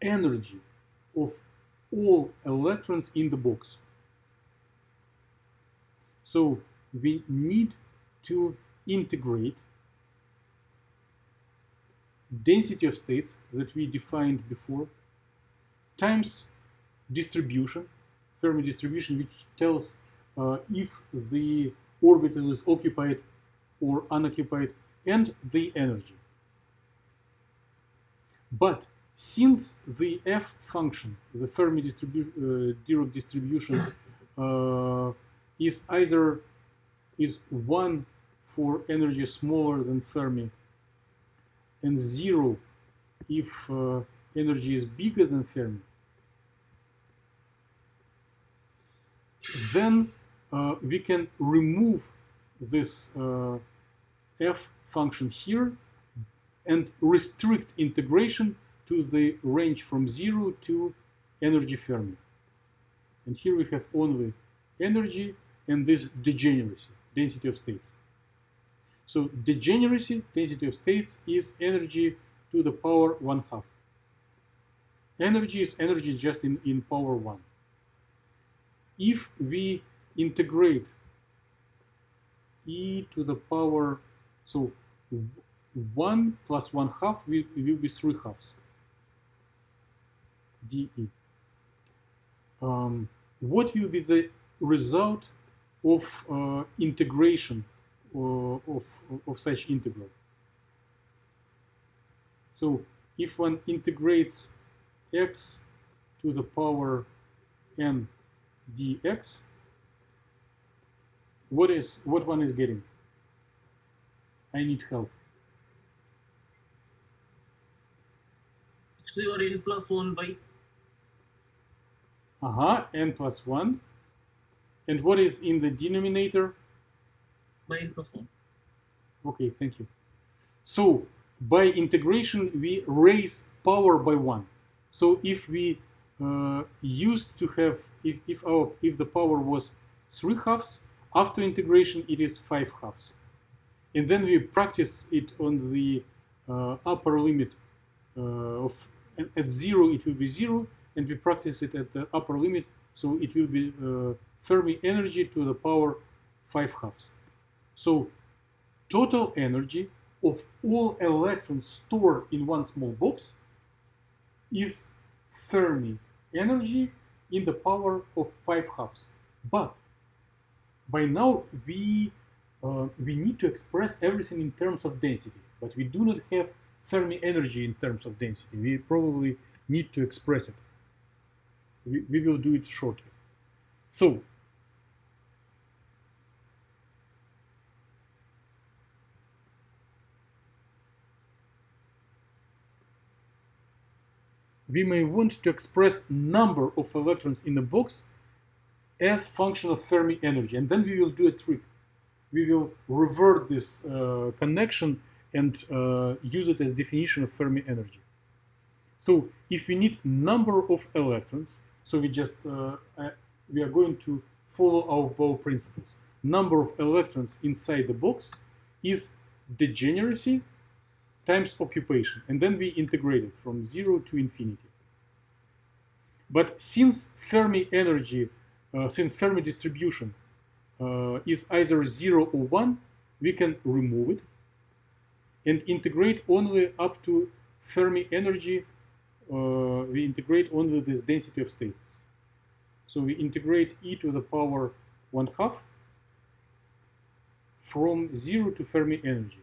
energy of all electrons in the box? So we need to integrate density of states that we defined before times distribution, Fermi distribution, which tells if the orbital is occupied or unoccupied, and the energy. But since the F function, the Fermi Dirac distribution, is either 1 for energy smaller than Fermi and 0 if energy is bigger than Fermi, then we can remove this F function here and restrict integration to the range from 0 to energy Fermi. And here we have only energy and this degeneracy, density of states. So degeneracy, density of states, is energy to the power 1/2. Energy is energy just in power 1. If we integrate e to the power, so 1 plus 1/2 will be 3/2 dE. What will be the result of integration of such integral? So if one integrates x to the power n dx, what one is getting? I need help. So your n plus 1 by n plus 1. And what is in the denominator? by n plus 1. Okay, thank you. So by integration we raise power by 1. So if we used to have, if the power was 3/2, after integration it is 5/2. And then we practice it on the upper limit of, at 0 it will be 0, and we practice it at the upper limit, so it will be Fermi energy to the power 5/2. So total energy of all electrons stored in one small box is Fermi energy in the power of 5/2. But by now we need to express everything in terms of density, but we do not have Fermi energy in terms of density. We probably need to express it. We will do it shortly. So we may want to express number of electrons in a box as function of Fermi energy, and then we will do a trick. We will revert this connection and use it as definition of Fermi energy. So if we need number of electrons, so we are going to follow our Bow principles. Number of electrons inside the box is degeneracy times occupation, and then we integrate it from 0 to infinity. But since Fermi energy, since Fermi distribution is either 0 or 1, we can remove it and integrate only up to Fermi energy, we integrate only this density of states. So we integrate e to the power 1/2 from 0 to Fermi energy.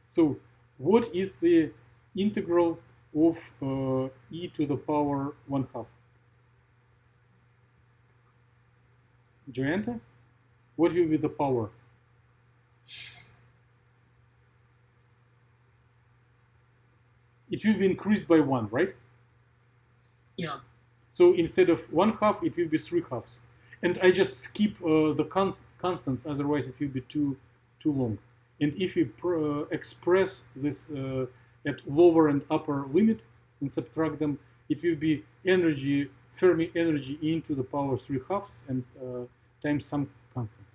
So what is the integral of e to the power 1/2? Joanta, what will be the power? It will be increased by 1, right? Yeah. So instead of 1/2, it will be 3/2. And I just skip the constants, otherwise it will be too long. And if we express this at lower and upper limit and subtract them, it will be energy, Fermi energy into the power 3/2 and times some constant.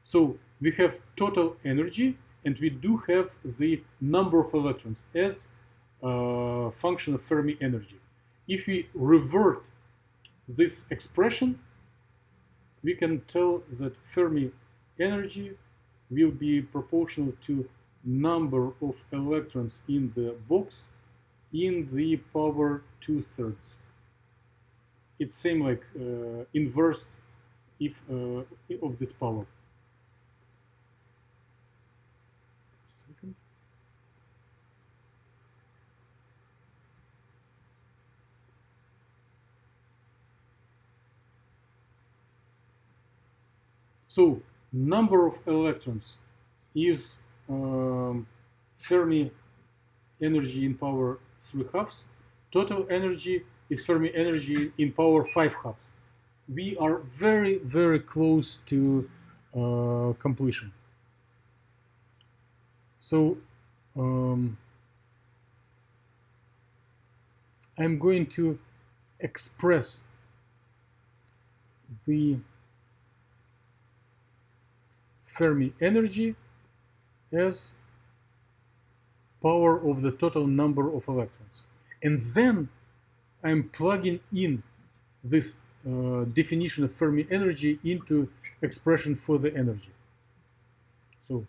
So we have total energy, and we do have the number of electrons as a function of Fermi energy. If we revert this expression, we can tell that Fermi energy will be proportional to number of electrons in the box in the power 2/3. It's same like inverse if of this power. Second. So number of electrons is Fermi energy in power 3/2. Total energy is Fermi energy in power 5/2. We are very, very close to completion. So I'm going to express the Fermi energy as power of the total number of electrons. And then I'm plugging in this definition of Fermi energy into expression for the energy. So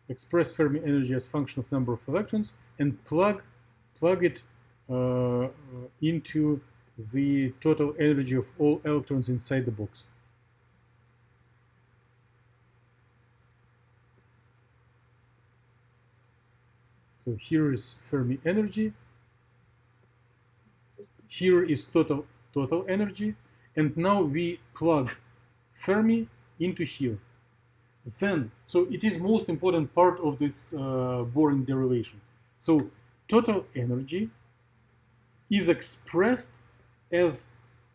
express Fermi energy as function of number of electrons and plug it into the total energy of all electrons inside the box. So here is Fermi energy. Here is total energy. And now we plug Fermi into here. Then, so it is most important part of this boring derivation. So total energy is expressed as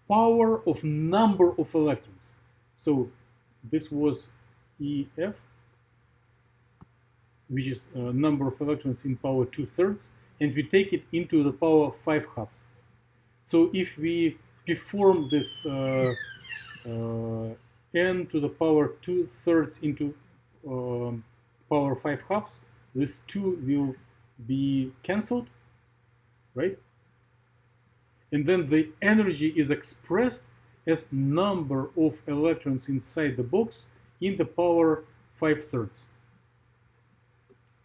power of number of electrons. So this was EF, which is number of electrons in power 2/3, and we take it into the power 5/2. So if we perform this n to the power 2/3 into power 5/2, this 2 will be cancelled, right? And then the energy is expressed as number of electrons inside the box in the power 5/3.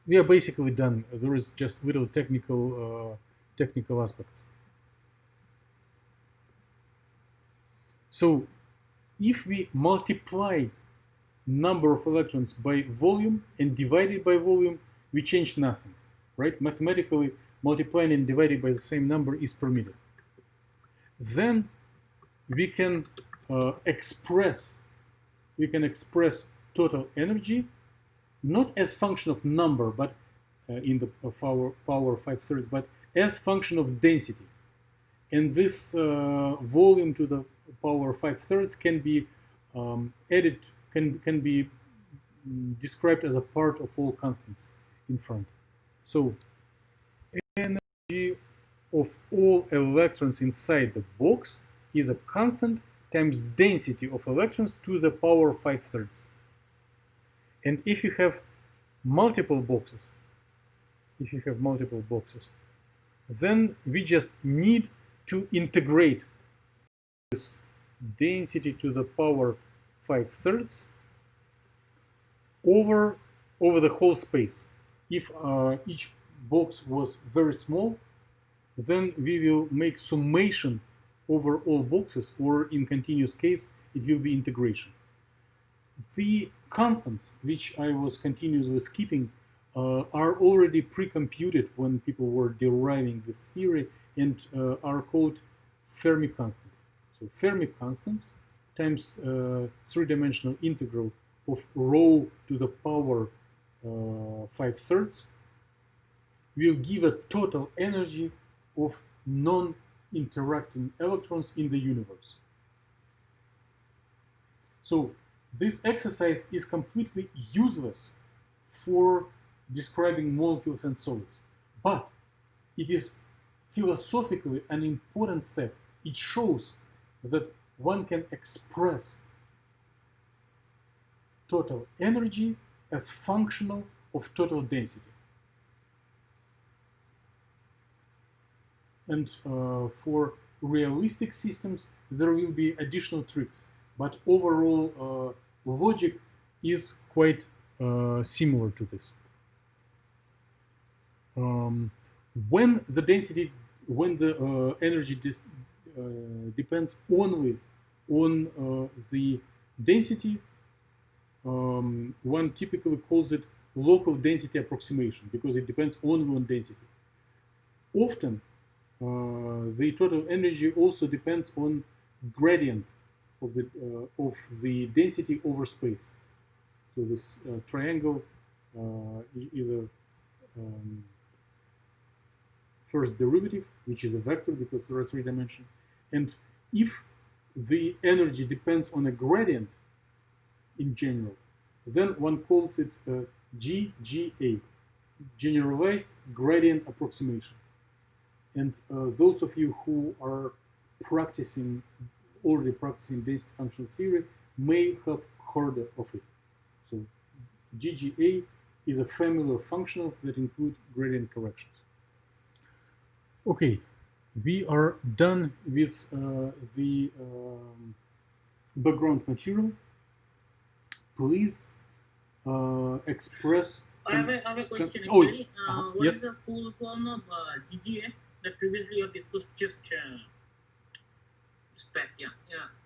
We are basically done. There is just little technical aspects. So if we multiply number of electrons by volume and divide it by volume, we change nothing, right? Mathematically, multiplying and dividing by the same number is permitted. Then we can express total energy not as function of number, but in the power 5/3, but as function of density. And this volume to the power 5/3 can be added, can be described as a part of all constants in front. So energy of all electrons inside the box is a constant times density of electrons to the power 5/3. And if you have multiple boxes, then we just need to integrate this density to the power 5/3 over the whole space. If each box was very small, then we will make summation over all boxes, or in continuous case, it will be integration. The constants, which I was continuously skipping, are already pre-computed when people were deriving this theory, and are called Fermi constant. So Fermi constants times three-dimensional integral of rho to the power 5/3 will give a total energy of non-interacting electrons in the universe. So this exercise is completely useless for describing molecules and solids, but it is philosophically an important step. It shows that one can express total energy as functional of total density. And for realistic systems, there will be additional tricks, but overall logic is quite similar to this. When the density, when the energy depends only on the density, one typically calls it local density approximation, because it depends only on density. Often, the total energy also depends on gradient of the density over space. So this triangle is a first derivative, which is a vector because there are three dimensions. And if the energy depends on a gradient in general, then one calls it GGA, Generalized Gradient Approximation. And those of you who are already practicing density functional theory may have heard of it. So GGA is a family of functionals that include gradient corrections. Okay, we are done with the background material. Please express. I have a question Oh, actually. What yes? is the full form of GGA that previously you have discussed? Just spec, yeah.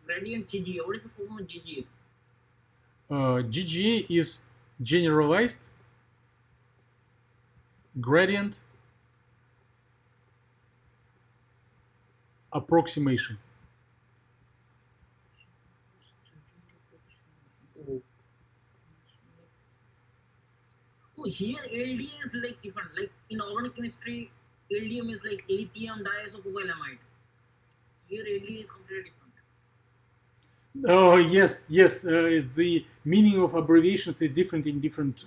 Gradient GGA. What is the form of GGA? GGA is generalized gradient approximation. Oh, here LD is like different. Like in organic chemistry, LDM is like lithium diisopropylamide. Here LD is completely different. Oh yes. Is the meaning of abbreviations is different in different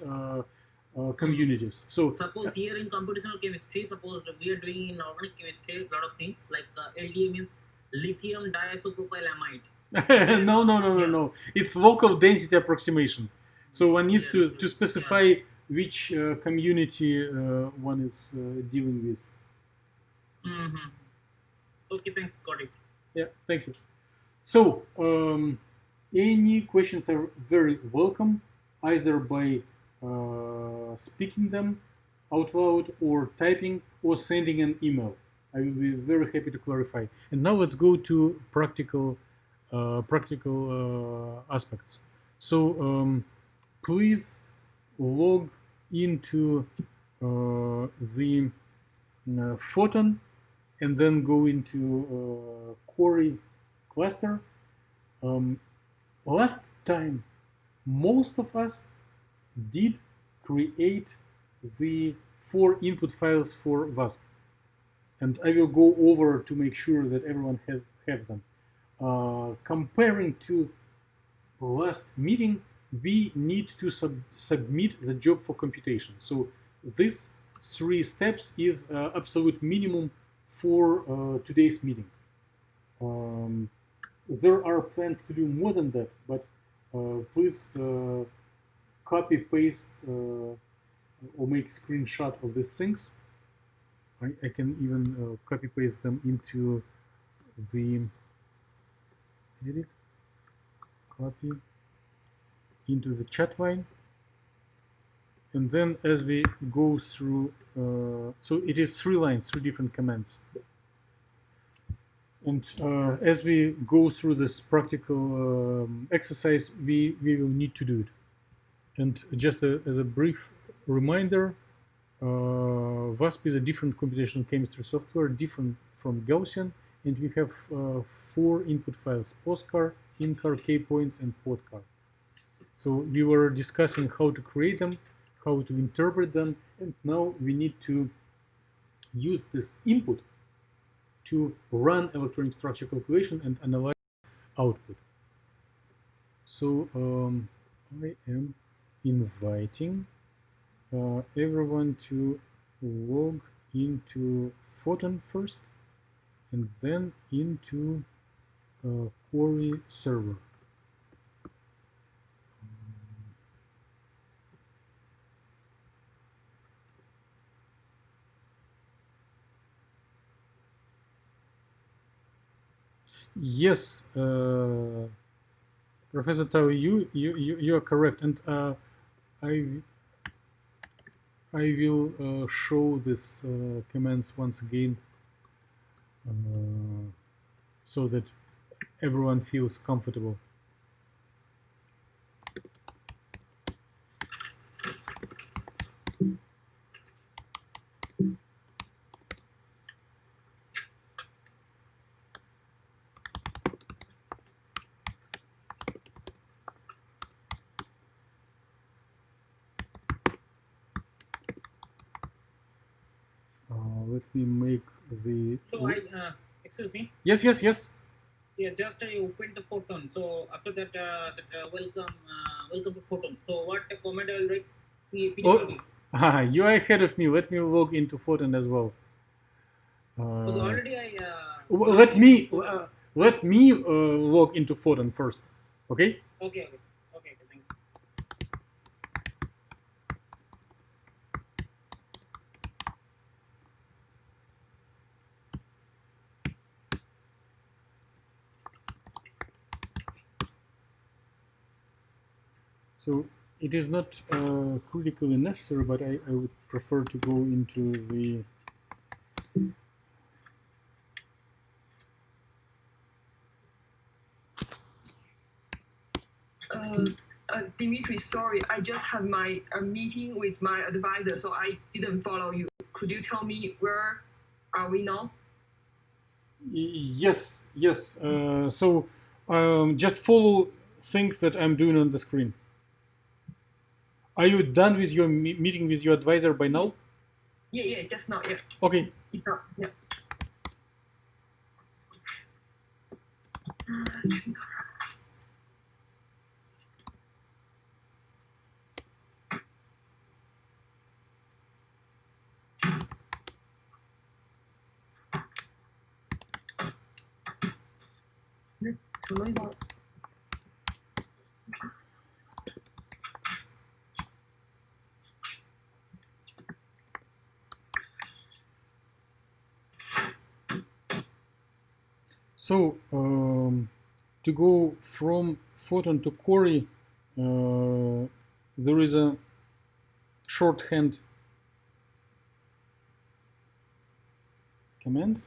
communities. So suppose here in computational chemistry, suppose we are doing in organic chemistry a lot of things like LD means lithium diisopropylamide. No. It's local density approximation. So one needs to specify which community one is dealing with. Okay, thanks. Got it. Yeah, thank you. So any questions are very welcome, either by speaking them out loud or typing or sending an email. I will be very happy to clarify. And now let's go to practical aspects. So please log into the photon and then go into Quarry cluster. Last time, most of us did create the 4 input files for VASP, and I will go over to make sure that everyone have them. Comparing to last meeting, we need to submit the job for computation. So this 3 steps is absolute minimum for today's meeting. There are plans to do more than that, but please copy, paste, or make screenshot of these things. I can even copy paste them into the edit, copy into the chat line. And then as we go through, so it is 3 lines, 3 different commands. And as we go through this practical exercise, we will need to do it. And just as a brief reminder, VASP is a different computational chemistry software, different from Gaussian, and we have 4 input files: postcar, incar, kpoints, and podcar. So we were discussing how to create them, how to interpret them, and now we need to use this input to run electronic structure calculation and analyze output. So I am inviting everyone to log into Photon first, and then into Quarry server. Yes, Professor Tao, you are correct, and I will show this commands once again, so that everyone feels comfortable. Let me make the. So excuse me. Yes. Yeah, just I opened the Photon. So after that, welcome to Photon. So what comment I will write? You are ahead of me. Let me log into Photon as well. Okay, already I. Let me log into Photon first. Okay. Okay. Thank you. So it is not critically necessary, but I would prefer to go into the. Dimitri, sorry, I just had a meeting with my advisor, so I didn't follow you. Could you tell me where are we now? Yes. So just follow things that I'm doing on the screen. Are you done with your meeting with your advisor by now? Yeah, just now, yeah. Okay. It's not, yeah. So to go from Photon to Quarry, there is a shorthand command.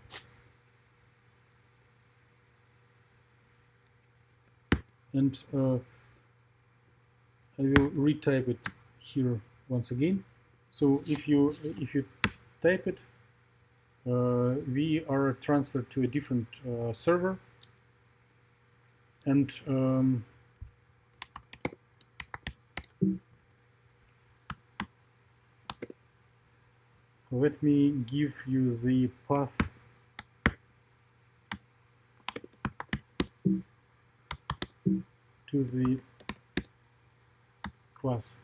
And I will retype it here once again. So if you type it, we are transferred to a different server, and let me give you the path to the class.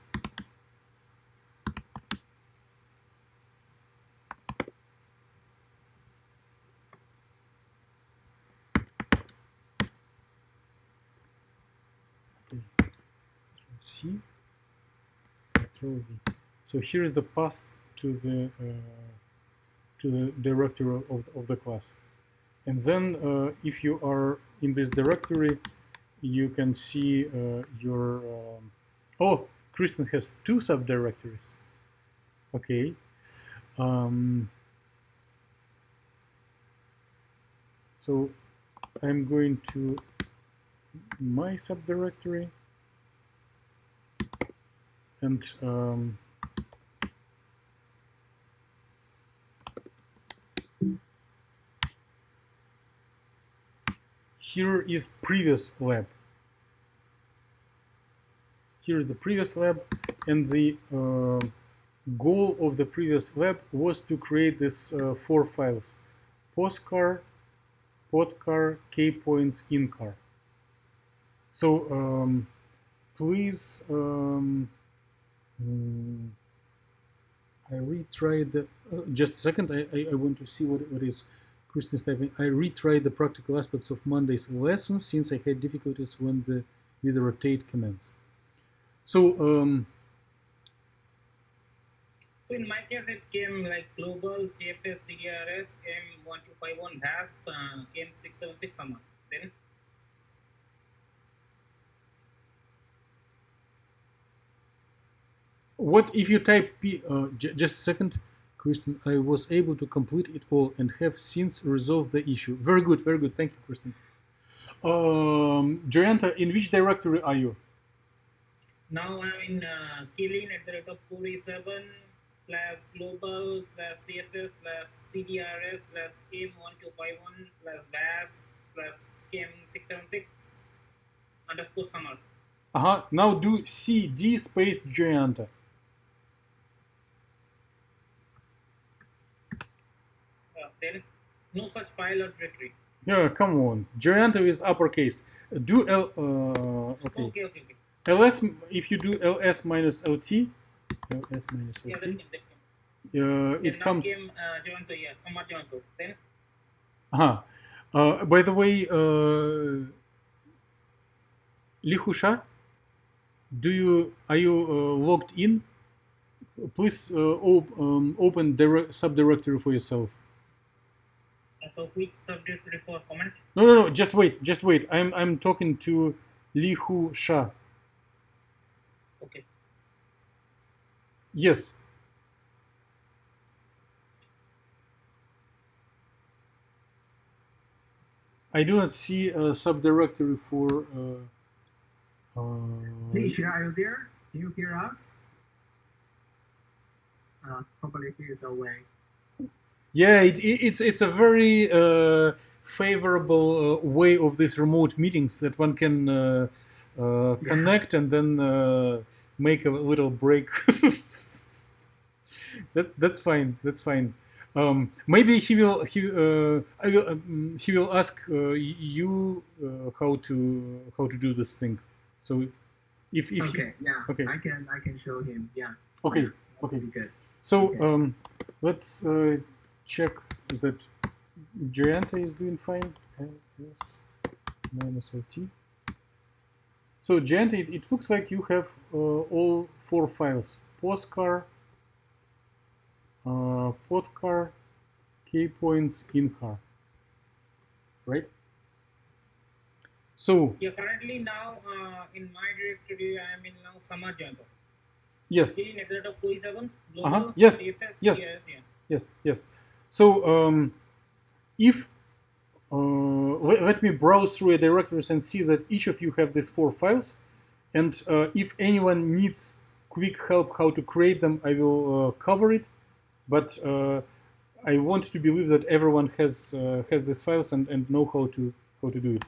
Okay. C. Control V. So here is the path to the directory of the class. And then if you are in this directory, you can see your Kristen has 2 subdirectories. Okay. So I'm going to my subdirectory and here is previous lab. Here's the previous lab, and the goal of the previous lab was to create this 4 files: postcar, podcar, kpoints, incar. So please, I retried the, just a second, I want to see what is Kristen's typing. I retried the practical aspects of Monday's lesson since I had difficulties with the rotate commands. So so in my case, it came like global, CFS, CDRS, CHEM1251, VASP, CHEM676 Summer. Then what if you type P? Just a second, Kristen. I was able to complete it all and have since resolved the issue. Very good, very good. Thank you, Kristen. Jayanta, in which directory are you? now I'm in killing@global/global/CFS/CM1251/VASP/CHEM676 Now do CD space Jayanta. Then no such file or directory. Yeah, come on. Jayanta is uppercase. Do L. Okay. Okay. ls, if you do ls minus lt, ls minus lt, it comes. Then by the way, Lihusha, are you logged in? Please open subdirectory for yourself. So which subdirectory for comment? No. Just wait. I'm talking to Lihusha. Okay. Yes. I do not see a subdirectory for. Lisha, are you there? Can you hear us? Probably he is away. Yeah, it's a very favorable way of these remote meetings that one can connect and then make a little break. That's fine. That's fine. Maybe he will ask you how to do this thing. So if okay, you, yeah, okay, I can show him. Yeah. Okay. Yeah, Okay. good. So Okay. let's check that Jayanta is doing fine. Ls minus LT. So Jayanta, it looks like you have all 4 files: postcar, podcar, kpoints, incar. Right? So yeah, currently now in my directory I am in now Summer Janta. Yes. Global, yes. CFS, Yes. CDRS, yeah. Yes. So if let me browse through your directories and see that each of you have these 4 files, and if anyone needs quick help how to create them, I will cover it. But I want to believe that everyone has these files and know how to do it.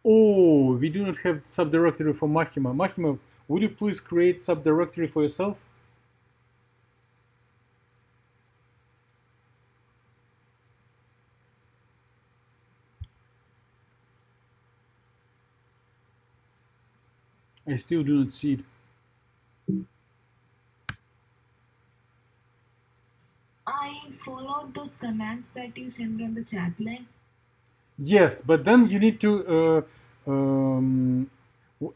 Oh, we do not have subdirectory for Mahima. Mahima, would you please create subdirectory for yourself? I still do not see it. I followed those commands that you sent on the chat line. Yes, but then you need to,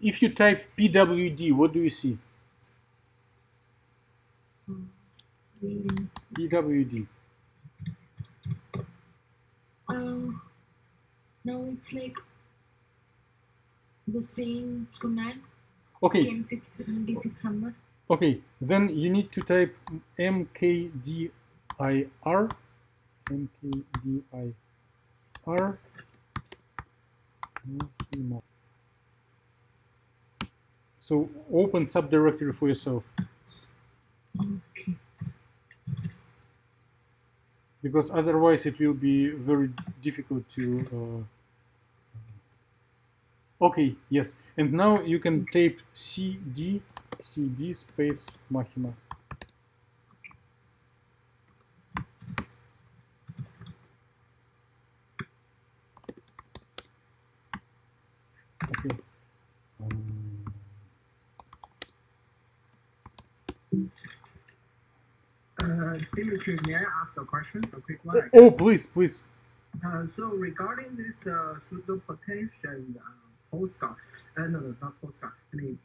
if you type pwd, what do you see? Pwd. Now it's like the same command. Okay. CHEM676 Summer. Okay. Then you need to type mkdir. mkdir. So open subdirectory for yourself. Okay. Because otherwise it will be very difficult to. Okay, yes. And now you can type cd space Mahima. Okay. Dimitri, may I ask a question? A quick one. Oh, please, please. So regarding this pseudo-potential postcard, no, not postcard. I mean,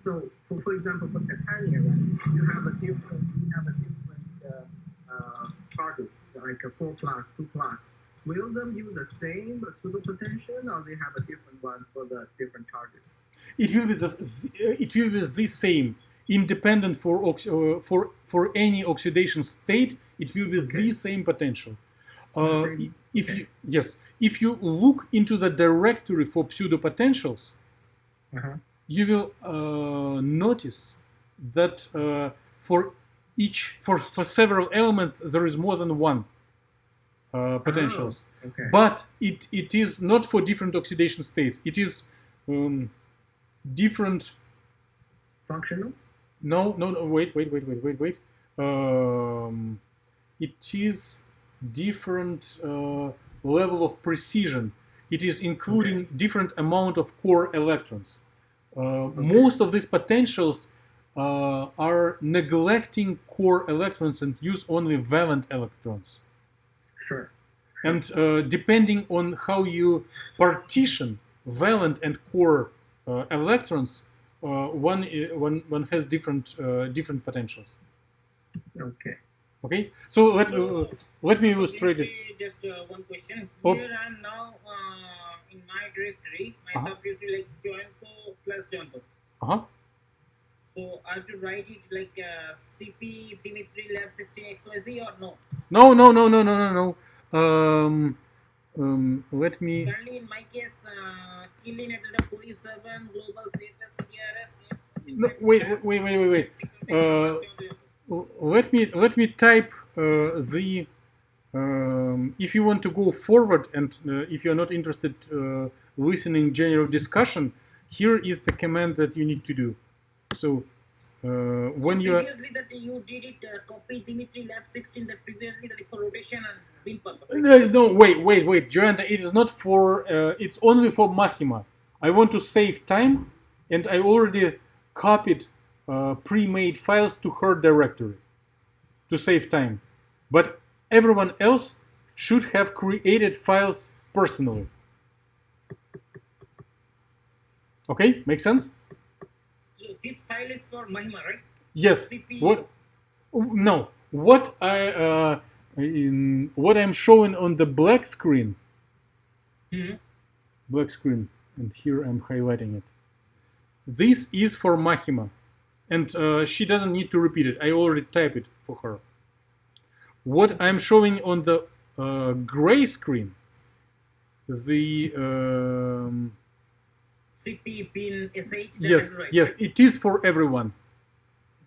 so for example, for titanium, you have a different charges, like a 4+, 2+. Will them use the same pseudo-potential, or they have a different one for the different charges? It will be the same, independent for any oxidation state. It will be the same potential. If you look into the directory for pseudo potentials, you will notice that for several elements there is more than one potentials. But it is not for different oxidation states. It is different functionals. No, wait. It is different level of precision. It is including different amount of core electrons. Most of these potentials are neglecting core electrons and use only valent electrons. Sure. And depending on how you partition valent and core electrons, one has different potentials. Okay. So let me illustrate it. Just one question. Here I'm now in my directory, my subdirectory like Joinco. So I have to write it like CP Dimitri Lab 16XYZ or no? No. Let me. Currently in my case, Killing at the 47 global CFS CDRS. No, wait. Let me type the. If you want to go forward and if you're not interested listening general discussion, here is the command that you need to do. So when you previously that you did it copy Dimitri Lab 16 that previously that is for rotation and bin purpose. No, wait, Joanna, it is not for. It's only for Mahima. I want to save time, and I already copied pre-made files to her directory to save time. But everyone else should have created files personally. Okay, makes sense? So this file is for Mahima, right? Yes. CP. What? No. What I'm showing on the black screen. Black screen, and here I'm highlighting it. This is for Mahima, and she doesn't need to repeat it. I already typed it for her. What I'm showing on the gray screen, the CP bin SH. Yes, right, yes, it is for everyone.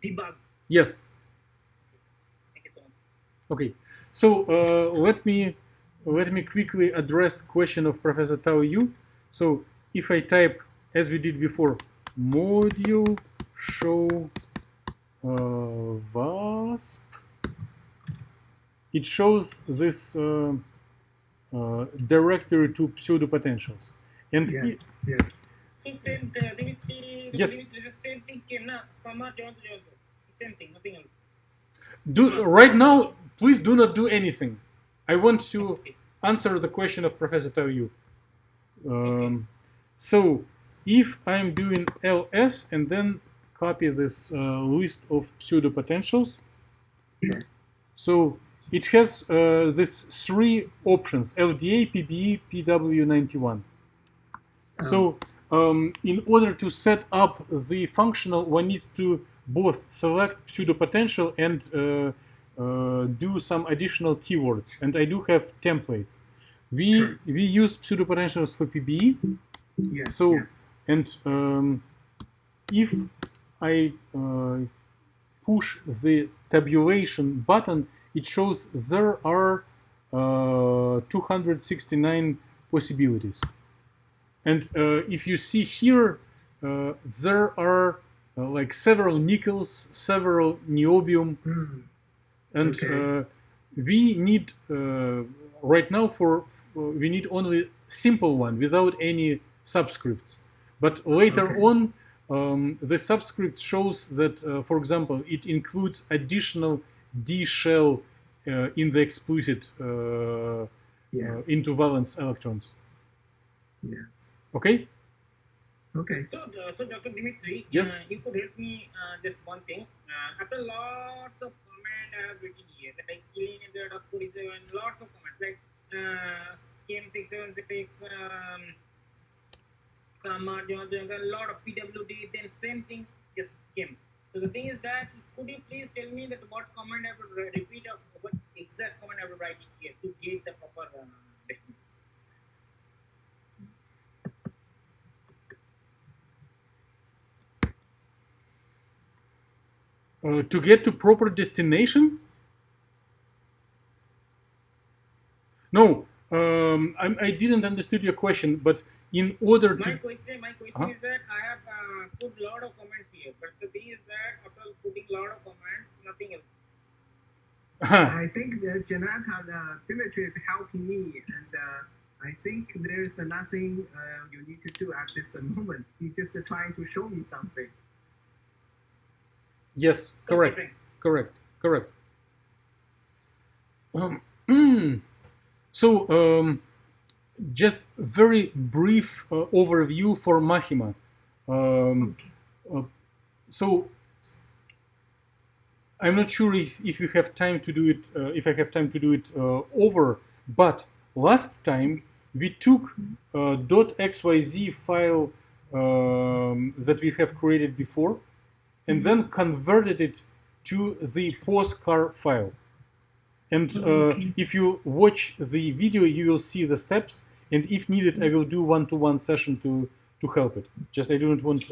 Debug. Yes. Okay, so let me quickly address the question of Professor Tao Yu. So if I type, as we did before, module show VASP, it shows this directory to pseudo potentials. And yes. Same thing came now. Same thing, nothing else. Right now, please do not do anything. I want to answer the question of Professor Tao Yu. So if I'm doing ls and then copy this list of pseudo potentials, so it has these three options: LDA, PBE, PW91. So in order to set up the functional, one needs to both select pseudopotential and do some additional keywords. And I do have templates. We use pseudopotentials for PBE. Yes. So yes. and if I push the tabulation button, it shows there are 269 possibilities. And if you see here, there are like several nickels, several niobium, and we need right now we need only simple one without any subscripts. But later on, the subscript shows that, for example, it includes additional D shell in the explicit into valence electrons. Yes. Okay. Okay. So Dr. Dimitri, yes, you could help me just one thing. After lots of comments I have written here, like killing.47, lots of comments like CHEM676 Summer2020, a lot of PWD, then same thing just came. So the thing is that, could you please tell me that what comment I would repeat, of what exact comment I would write it here to get the proper destination? To get to proper destination? No, I didn't understand your question, but in order to... My question is that I have put a lot of comments here, but the thing is that after putting a lot of comments, nothing else. I think that Dimitri is helping me, and I think there's nothing you need to do at this moment. He's just trying to show me something. Yes, correct, correct. So, just very brief overview for Mahima. So, I'm not sure if you have time to do it, if I have time to do it over, but last time we took .xyz file that we have created before, and then converted it to the postcard file. And if you watch the video, you will see the steps. And if needed, I will do one-to-one session to help it. Just I don't want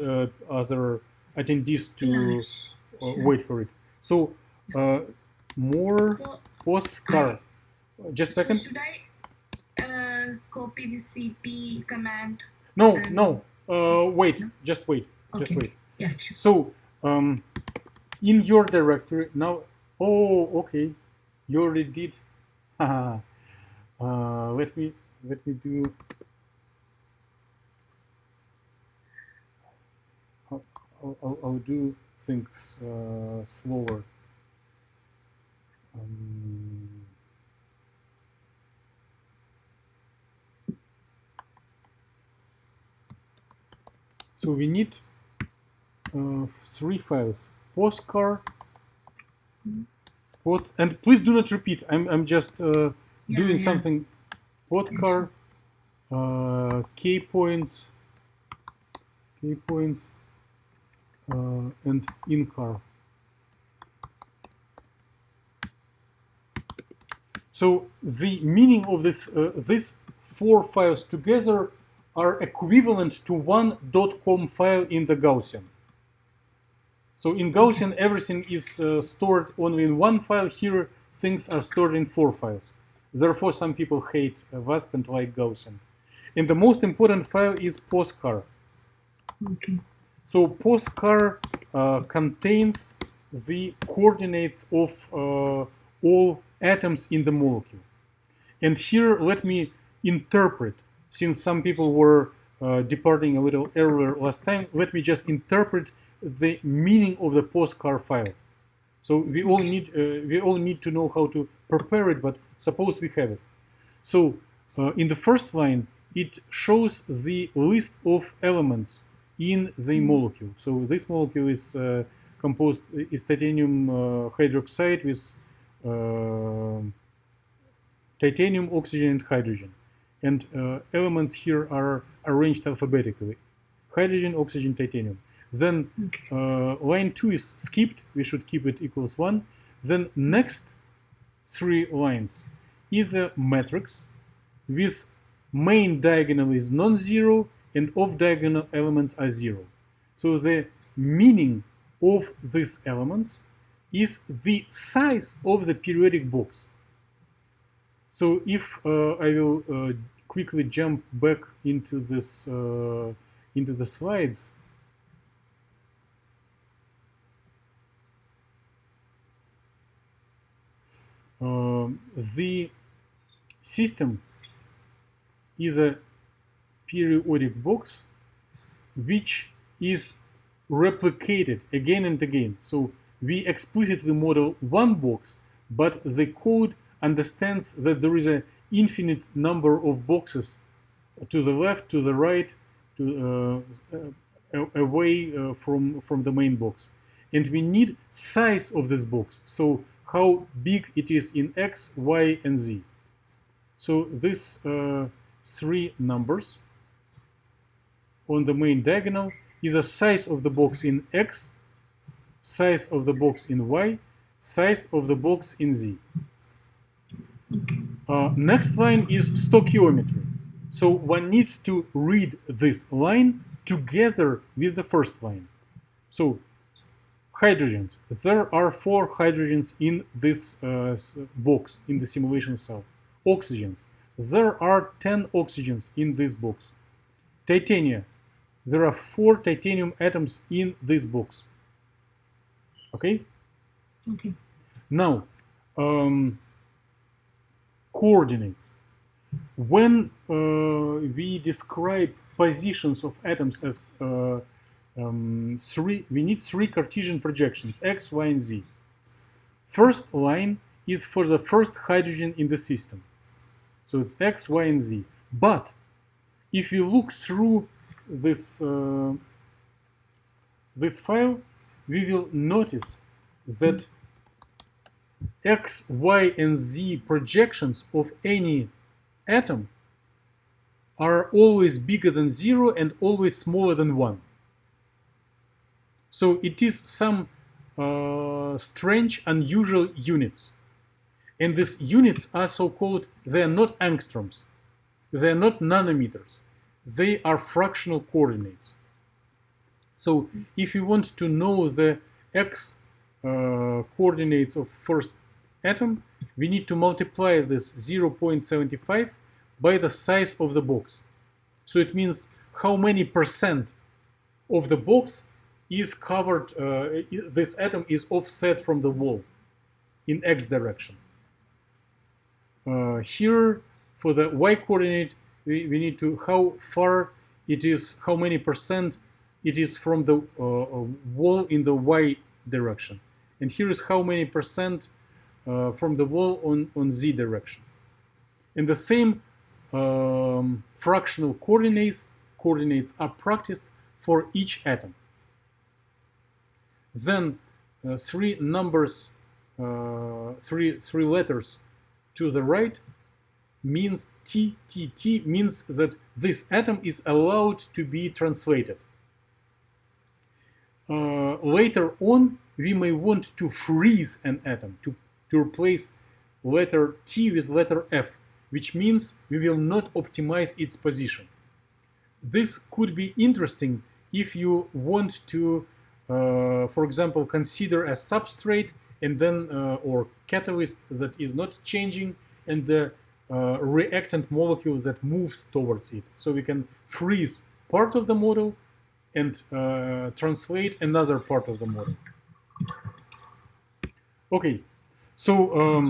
other attendees to wait for it. So more postcard. Just a second. Should I copy the CP command? No. Wait. Just wait. Okay. Just wait. Yeah, sure. So in your directory now. Oh, okay. You already did. Let me do. I'll do things slower. So we need 3 files: postcard, and please do not repeat. I'm just doing something. Postcard, key points, and incar. So the meaning of this these 4 files together are equivalent to one .com file in the Gaussian. So in Gaussian, everything is stored only in 1 file. Here, things are stored in 4 files. Therefore, some people hate WASP and like Gaussian. And the most important file is postcard. Okay. So postcard contains the coordinates of all atoms in the molecule. And here, let me interpret, since some people were departing a little earlier last time, let me just interpret the meaning of the postcard file. So we all need to know how to prepare it, but suppose we have it. So in the first line, it shows the list of elements in the molecule. So this molecule is composed is titanium hydroxide with titanium, oxygen, and hydrogen. And elements here are arranged alphabetically. Hydrogen, oxygen, titanium. Then line 2 is skipped. We should keep it equals 1. Then next 3 lines is a matrix with main diagonal is non-zero and off-diagonal elements are 0. So the meaning of these elements is the size of the periodic box. So if I will quickly jump back into this into the slides. The system is a periodic box which is replicated again and again. So we explicitly model one box, but the code understands that there is an infinite number of boxes to the left, to the right, to away from the main box. And we need size of this box. So how big it is in X, Y, and Z. So these 3 numbers on the main diagonal is a size of the box in X, size of the box in Y, size of the box in Z. Next line is stoichiometry. So one needs to read this line together with the first line. So hydrogens. There are 4 hydrogens in this box, in the simulation cell. Oxygens. There are 10 oxygens in this box. Titania. There are 4 titanium atoms in this box. Okay? Okay. Now, coordinates. When we describe positions of atoms as we need 3 Cartesian projections, X, Y, and Z. First line is for the first hydrogen in the system. So it's X, Y, and Z. But if you look through this, this file, we will notice that X, Y, and Z projections of any atom are always bigger than 0 and always smaller than 1. So it is some strange, unusual units. And these units are so-called, they are not angstroms, they are not nanometers, they are fractional coordinates. So if you want to know the X coordinates of first atom, we need to multiply this 0.75 by the size of the box. So it means how many percent of the box is covered, this atom is offset from the wall in X direction. Here, for the Y coordinate, we need to, how far it is, how many percent it is from the wall in the Y direction. And here is how many percent from the wall on Z direction. And the same fractional coordinates are practiced for each atom. Then 3 numbers, 3 letters to the right means T means that this atom is allowed to be translated. Later on, we may want to freeze an atom, to replace letter T with letter F, which means we will not optimize its position. This could be interesting if you want to, for example, consider a substrate and then or catalyst that is not changing and the reactant molecule that moves towards it. So we can freeze part of the model and translate another part of the model. Okay, so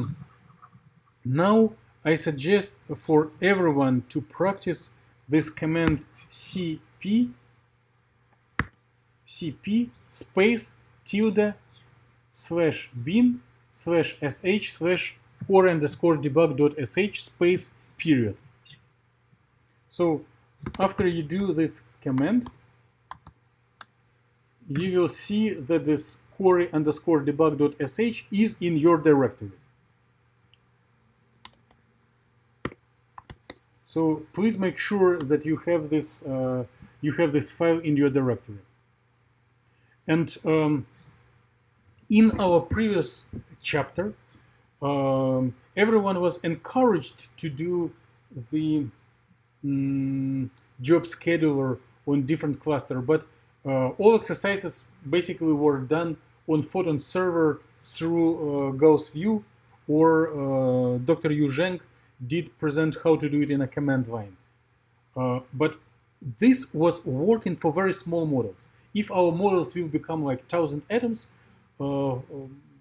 now I suggest for everyone to practice this command cp space tilde /bin /sh /core_debug.sh space period. So after you do this command, you will see that this core_debug.sh is in your directory. So please make sure that you have this file in your directory. And in our previous chapter, everyone was encouraged to do the job scheduler on different cluster, but all exercises basically were done on Photon server through Gauss View, or Dr. Yu Zheng did present how to do it in a command line. But this was working for very small models. If our models will become like 1,000 atoms,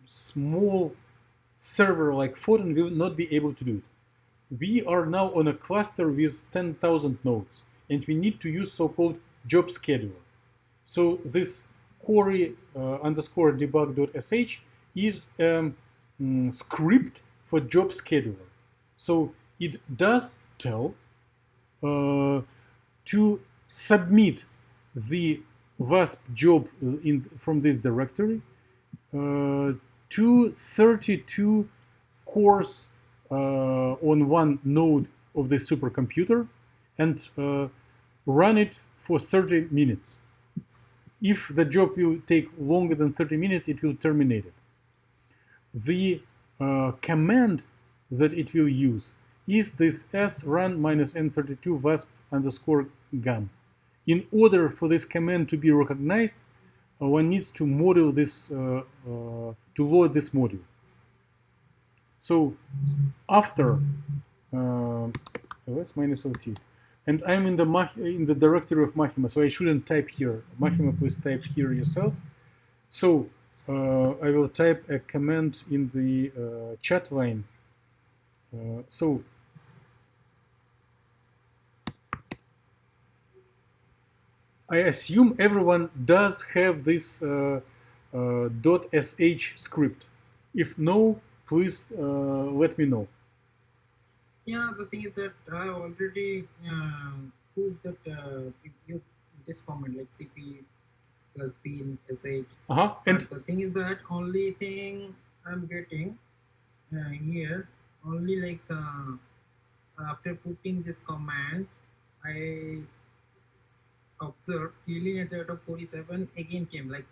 small server like Photon will not be able to do it. We are now on a cluster with 10,000 nodes, and we need to use so-called job scheduler. So this query underscore debug.sh is script for job scheduler. So it does tell to submit the WASP job from this directory to 32 cores on one node of the supercomputer and run it for 30 minutes. If the job will take longer than 30 minutes, it will terminate it. The command that it will use is this srun-n32 wasp underscore gun. In order for this command to be recognized, one needs to model this, to load this module. So after ls-lt, and I'm in the directory of Mahima, so I shouldn't type here. Mahima, please type here yourself. So I will type a command in the chat line. So I assume everyone does have this .sh script. If no, please let me know. Yeah, the thing is that I already proved that you this comment like CP plus P in SH. And the thing is that only thing I'm getting here, only like after putting this command, I observed clearly at the out of 47 again came like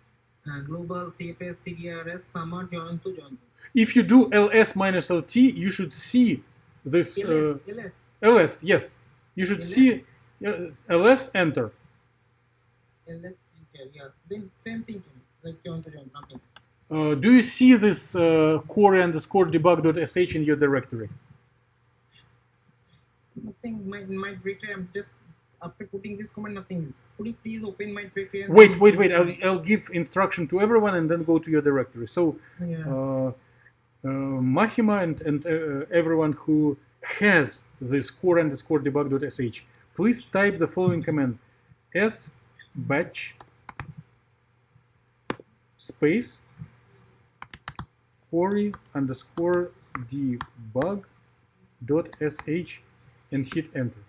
global CFS CDRS summer join to join. If you do ls-lt, you should see this ls, yes. You should see ls enter. ls enter, yeah. Then same thing like join to join, nothing. Do you see this core underscore debug.sh in your directory? Nothing. My directory. I'm just after putting this command. Nothing is. Could you please open my directory? Wait. I'll give instruction to everyone and then go to your directory. So yeah. Mahima and everyone who has this core underscore debug.sh, please type the following command: s batch space query underscore debug.sh and hit enter.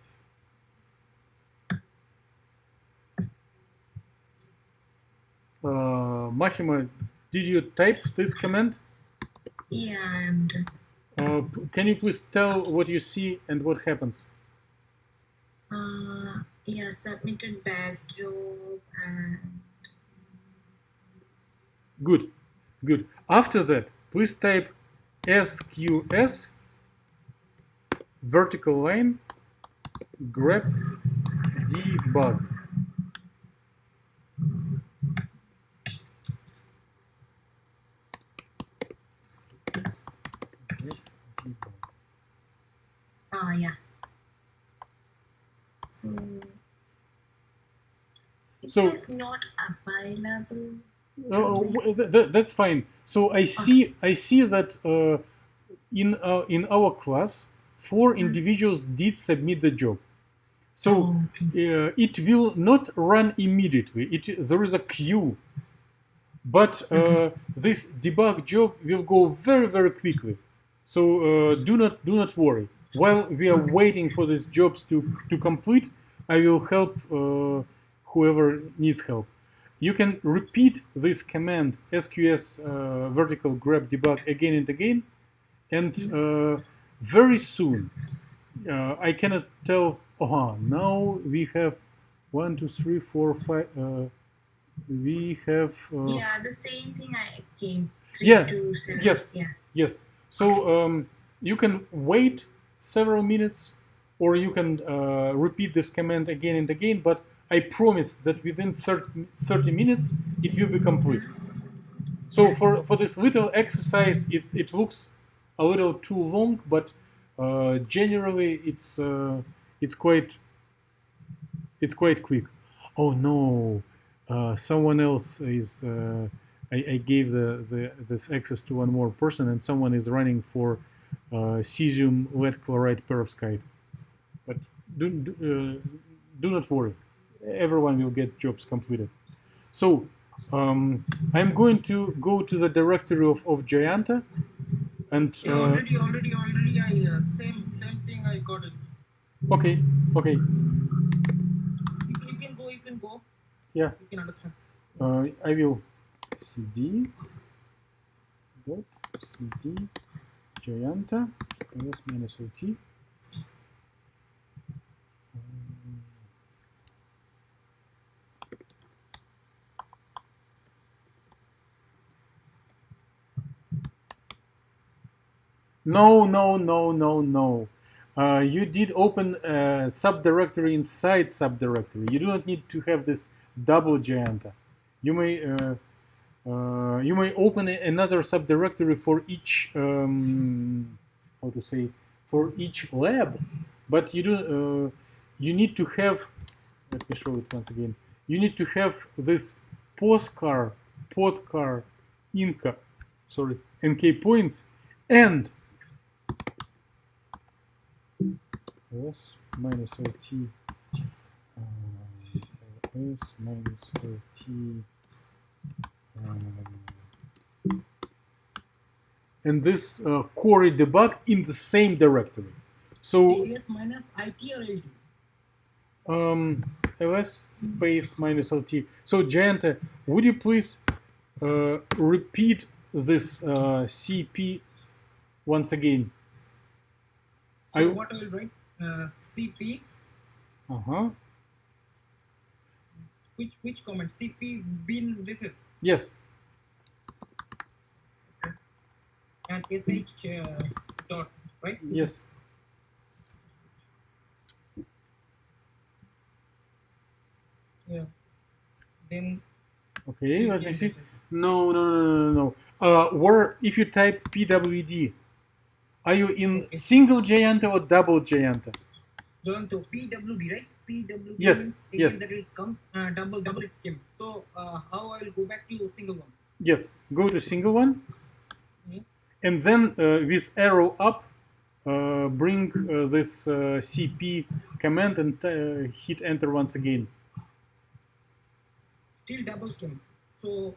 Mahima, did you type this command? Yeah, I'm done. Can you please tell what you see and what happens? Yeah, submitted bad job and... Good. After that, please type SQS vertical line grep debug. yeah. So it says not available. That's fine. So I see that in our class, 4 individuals did submit the job. So it will not run immediately. There is a queue, but this debug job will go very, very quickly. So do not worry. While we are waiting for these jobs to complete, I will help whoever needs help. You can repeat this command SQS vertical grep debug again and again, and very soon I cannot tell. Now we have 1, 2, 3, 4, 5. We have. Yeah, the same thing I came. 3, Yeah. 2, 7. Yes. Yeah. Yes. So you can wait several minutes, or you can repeat this command again and again. But I promise that within 30 minutes it will be complete. So for this little exercise, it looks a little too long, but generally it's quite quick. Oh no, someone else is. I gave this access to one more person, and someone is running for cesium lead chloride perovskite. But do not worry, everyone will get jobs completed. So I'm going to go to the directory of Jayanta, and Yeah, already, I same thing. I got it. okay. You can go. Yeah. You can understand. I will cd dot cd Jayanta ls minus ot. No. You did open a subdirectory inside subdirectory. You do not need to have this double Jayanta. You may open another subdirectory for each how to say, for each lab, but you need to have, let me show it once again. You need to have this podcar inca, sorry, nk points, and s minus ot s minus ot and this query debug in the same directory. So ls minus it or ld. ls space minus lt. So Jayanta, would you please repeat this cp once again? So what I will write? Cp. Which comment? Cp bin this is. Yes. Okay. And sh dot, right? Yes. Yeah. Then. Okay, let me see. No. Where if you type pwd, are you in single Jayanta or double Jayanta? Jayanta, pwd, right? PWD yes. Means that will come double its came. So how I will go back to single one? Yes, go to single one, and then with arrow up, bring this cp command and hit enter once again. Still double came. So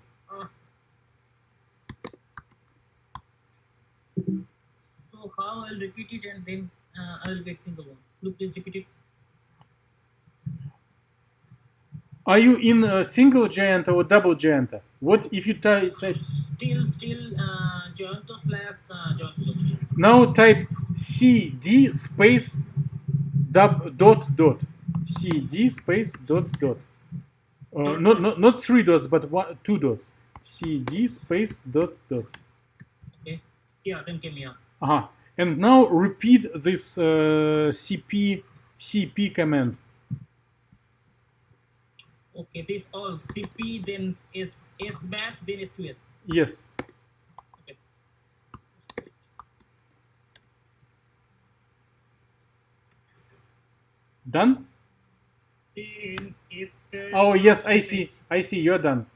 so how I'll repeat it and then I will get single one. Could you please repeat it? Are you in a single Jayanta or double Jayanta? What if you type? Still Jayanta slash Jayanta. Now type cd space dot cd space dot. Not 3 dots, but 2 dots. cd space dot. Okay. Yeah, then came here. And now repeat this cp command. Okay, this all cp then is batch then sqs. Yes. Okay. Done? Oh yes, I see. You're done.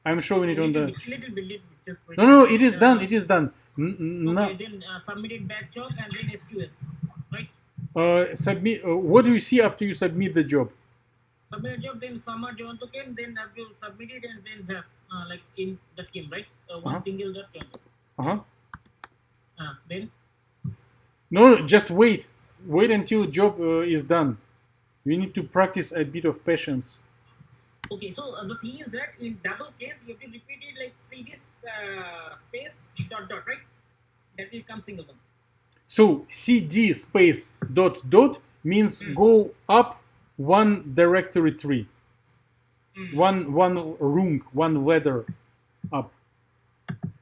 I'm showing it on the. Little bit. Just no. It is done. Okay, then submit it batch job and then SQS, right? Submit. What do you see after you submit the job? Submit job, then summer John token, then have you submit it and then have like in that came, right? One single dot John. Then. No, just wait. Wait until job is done. We need to practice a bit of patience. Okay, so the thing is that in double case you have to repeat it like see this space dot, right? That will come single one. So cd space dot dot means go up one directory tree, one rung, one ladder up.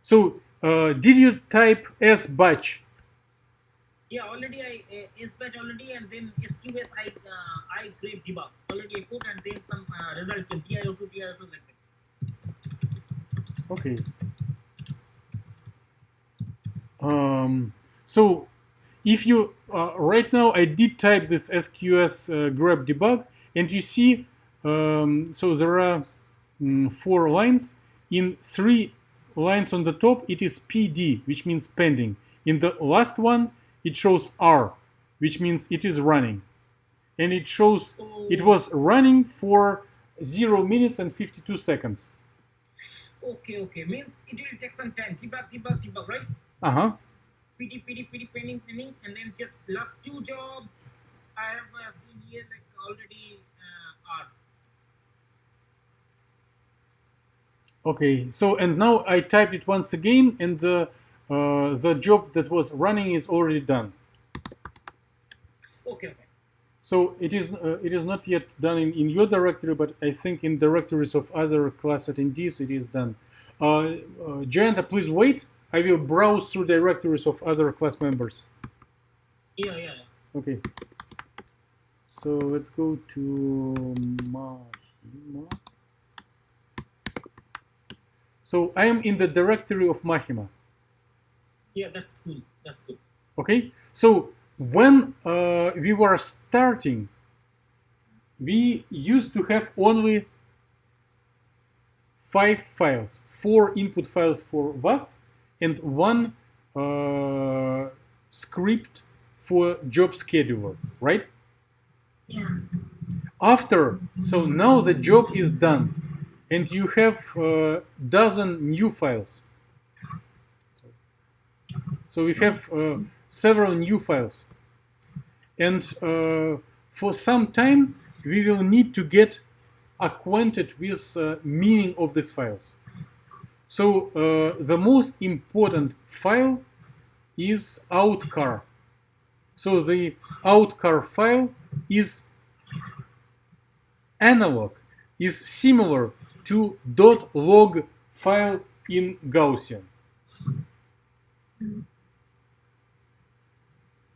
So did you type s batch? Yeah, already I S batch already, and then SQS I grep debug already I put, and then some result came DIO2 like that. Okay. So if you right now I did type this SQS grep debug, and you see so there are 4 lines. In 3 lines on the top it is PD, which means pending. In the last one it shows R, which means it is running, and it shows it was running for 0 minutes and 52 seconds. Okay, means it will take some time. Debug, right? PD, pending, and then just last 2 jobs I have seen here like already are. Okay, so and now I typed it once again, and the job that was running is already done. Okay. So it is not yet done in your directory, but I think in directories of other class attendees it is done. Jayanta, please wait. I will browse through directories of other class members. Yeah. Okay. So let's go to Mahima. So I am in the directory of Mahima. Yeah, that's good. Okay. So when we were starting, we used to have only 5 files, 4 input files for WASP, and 1 script for job scheduler, right? Yeah. So now the job is done, and you have dozen new files. So we have several new files, and for some time we will need to get acquainted with meaning of these files. So the most important file is outcar. So the outcar file is analog, is similar to .log file in Gaussian.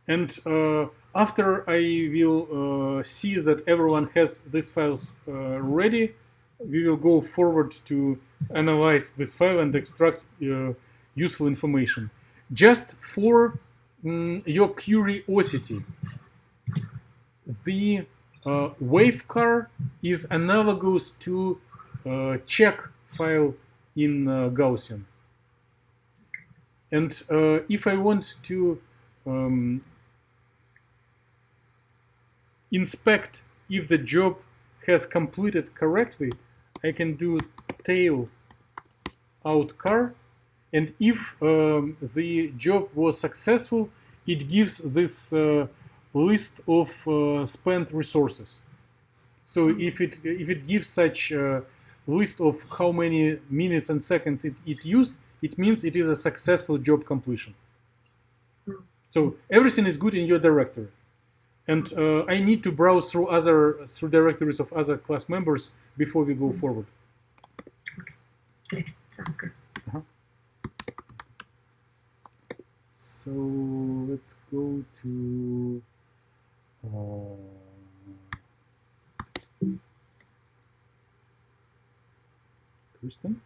And after I will see that everyone has these files ready, we will go forward to analyze this file and extract useful information. Just for your curiosity, the wavecar is analogous to check file in Gaussian. And if I want to inspect if the job has completed correctly, I can do tail outcar, and if the job was successful, it gives this list of spent resources. So if it gives such a list of how many minutes and seconds it used, it means it is a successful job completion. So everything is good in your directory. And I need to browse through directories of other class members before we go forward. Okay, sounds good. So let's go to Kristen.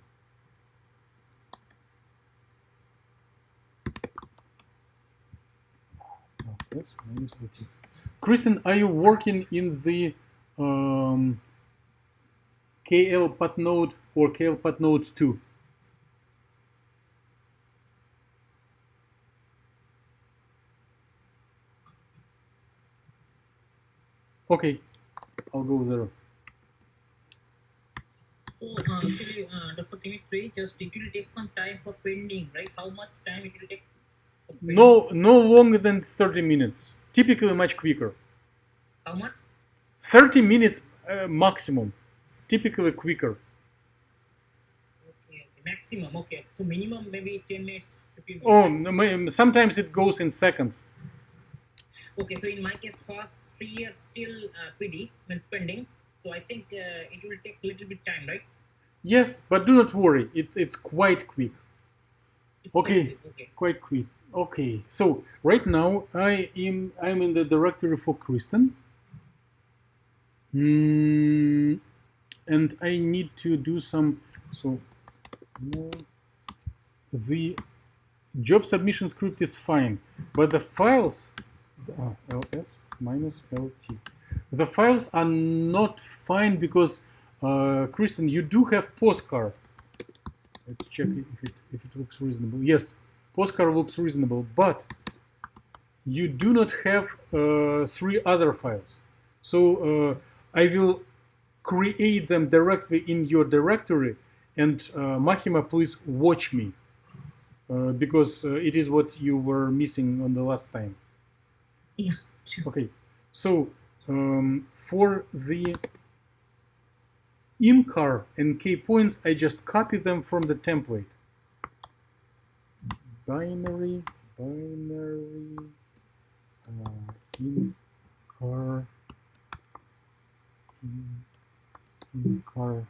Yes, -18. Kristen, are you working in the KL path node or KL path node 2? Okay, I'll go there. So actually, Dr. Dimitri, just it will take some time for pending, right? How much time it will take? No longer than 30 minutes. Typically much quicker. How much? 30 minutes maximum. Typically quicker. Okay. Maximum. Okay. So minimum maybe 10 minutes, a few Oh, minutes. no, sometimes it goes in seconds. Okay, so in my case, first 3 years still PD, means pending. So I think it will take a little bit time, right? Yes, but do not worry. It's quite quick. It's Okay, okay. quite quick. Okay, so right now I'm in the directory for Kristen. And I need to do some. So the job submission script is fine, but the files ls minus lt, the files are not fine because Kristen, you do have postcard. Let's check if it looks reasonable. Yes, postcard looks reasonable, but you do not have 3 other files. So I will create them directly in your directory, and Mahima, please watch me, because it is what you were missing on the last time. Yeah, sure. Okay, so for the incar and k points, I just copy them from the template. Binary incar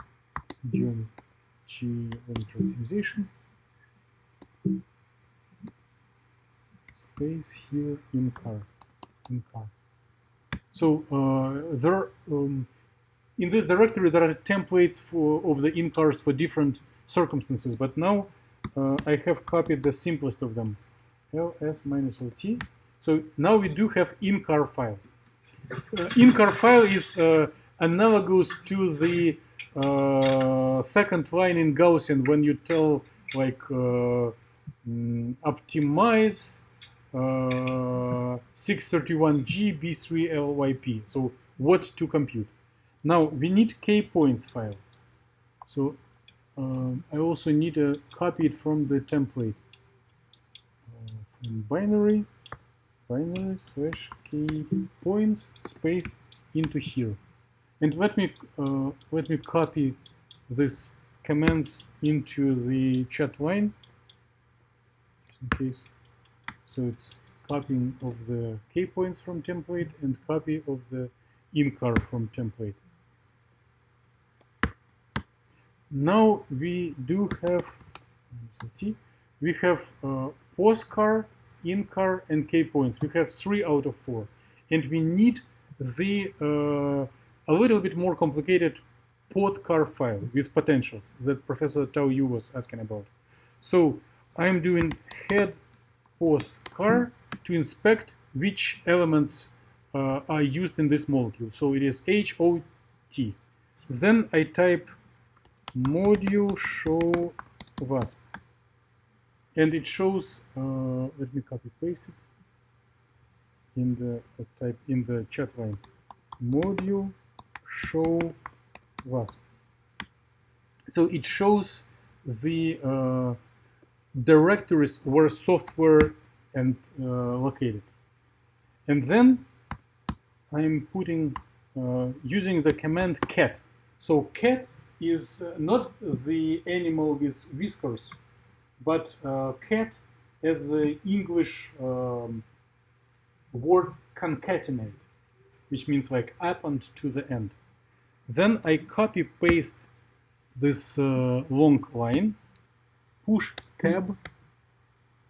geometry optimization space here incar. So there in this directory there are templates of the incars for different circumstances, but now I have copied the simplest of them, ls minus lt. So now we do have incar file. Incar file is analogous to the second line in Gaussian when you tell like optimize 631G B3LYP. So what to compute? Now we need k points file. So I also need to copy it from the template. From binary slash k points space into here. And let me copy this commands into the chat line, just in case. So it's copying of the k points from template and copy of the incar from template. Now we do have we have postcar, incar, and k points. We have 3 out of 4, and we need the a little bit more complicated podcar file with potentials that Professor Tao Yu was asking about. So I'm doing head postcar to inspect which elements are used in this molecule. So it is HOT. Then I type module show wasp, and it shows. Let me copy paste it in the type in the chat line. Module show wasp. So it shows the directories where software and located, and then I'm putting using the command cat. So cat is not the animal with whiskers, but cat as the English word concatenate, which means like up and to the end. Then I copy paste this long line, push tab,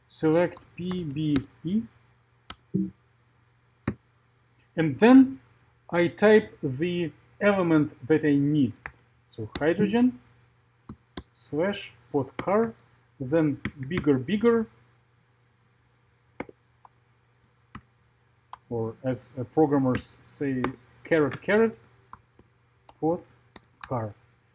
select PBE, and then I type the element that I need. So hydrogen slash podcar, then bigger, or as programmers say, caret, podcar.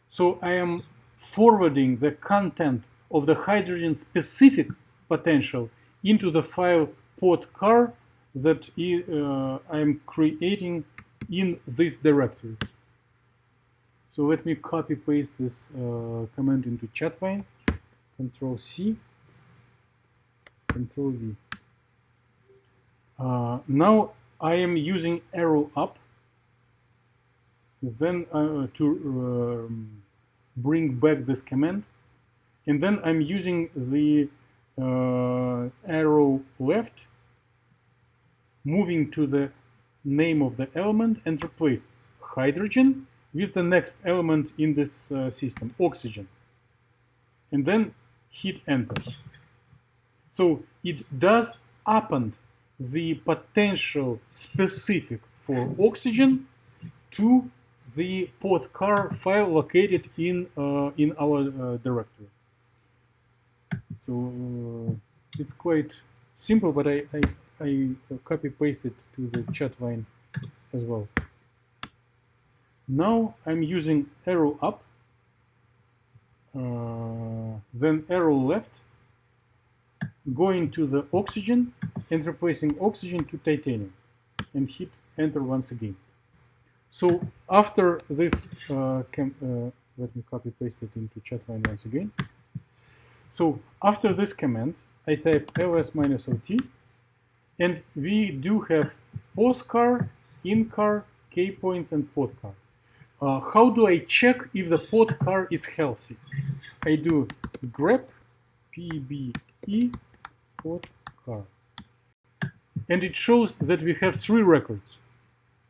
So I am forwarding the content of the hydrogen specific potential into the file podcar that I am creating in this directory. So let me copy paste this command into chat line. Control C, Control V. Now I am using arrow up, then to bring back this command, and then I'm using the arrow left, moving to the name of the element and replace hydrogen with the next element in this system, oxygen, and then hit enter. So it does append the potential specific for oxygen to the podcar file located in our directory. So it's quite simple, but I copy pasted to the chat line as well. Now I'm using arrow up, then arrow left, going to the oxygen and replacing oxygen to titanium, and hit enter once again. So after this, let me copy paste it into chat line once again. So after this command, I type ls-ot, and we do have postcar, incar, k-points, and podcar. How do I check if the podcar is healthy? I do grep pbe podcar, and it shows that we have 3 records.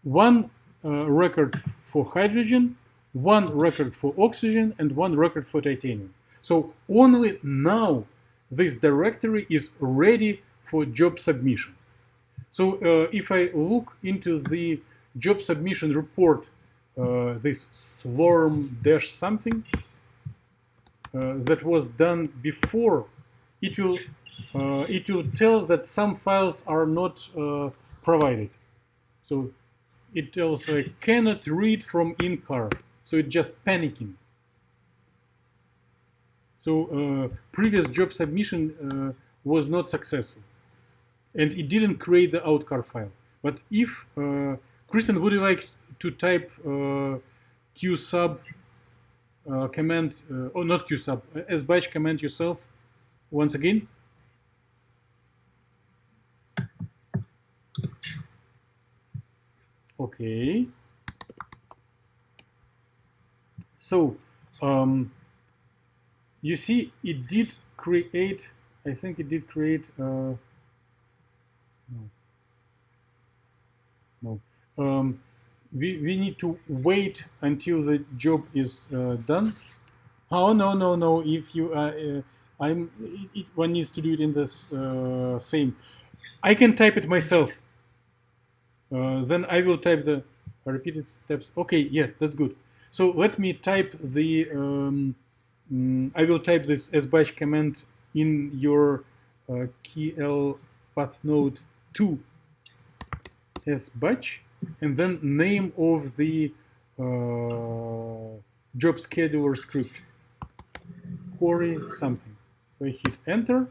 One record for hydrogen, 1 record for oxygen, and 1 record for titanium. So only now this directory is ready for job submission. So if I look into the job submission report, this swarm dash something that was done before, it will tell that some files are not provided. So it tells I cannot read from incar, so it's just panicking. So previous job submission was not successful, and it didn't create the outcar file. But if Kristen, would you like to type qsub command, or not qsub, sbatch command yourself once again? Okay. So you see, it did create. I think it did create. No. We need to wait until the job is done. Oh no! If you one needs to do it in this same. I can type it myself. Then I will type the repeated steps. Okay, yes, that's good. So let me type the. I will type this sbatch command in your KL path node 2 sbatch, and then name of the job scheduler script, query something. So I hit enter,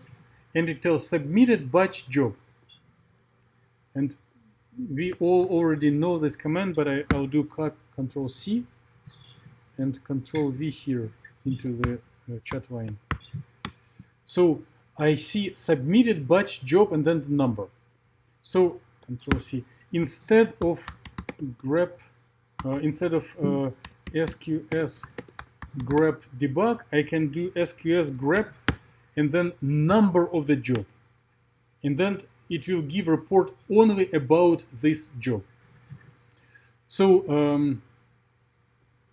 and it tells submitted batch job. And we all already know this command, but I'll do Control C and Control V here into the chat line. So I see submitted batch job and then the number. So Control C. Instead of grep, SQS grep debug, I can do SQS grep and then number of the job, and then it will give report only about this job. So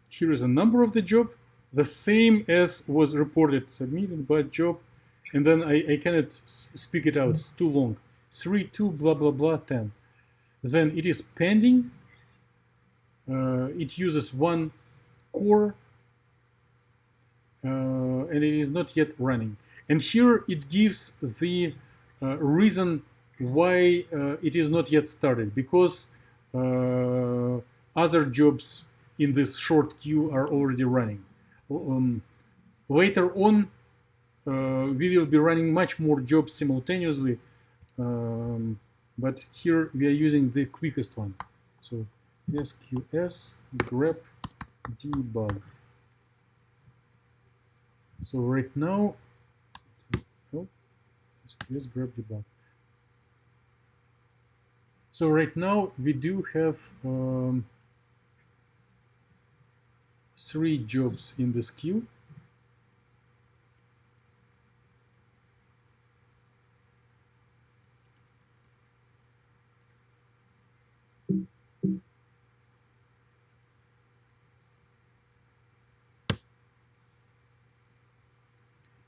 here is a number of the job, the same as was reported, submitted by job, and then I cannot speak it out, it's too long. 3, 2, blah, blah, blah, 10. Then it is pending. It uses 1 core, and it is not yet running. And here it gives the reason why it is not yet started, because other jobs in this short queue are already running. Later on, we will be running much more jobs simultaneously, but here we are using the quickest one. So SQS grep debug. So right now, SQS grep debug. So right now we do have 3 jobs in this queue.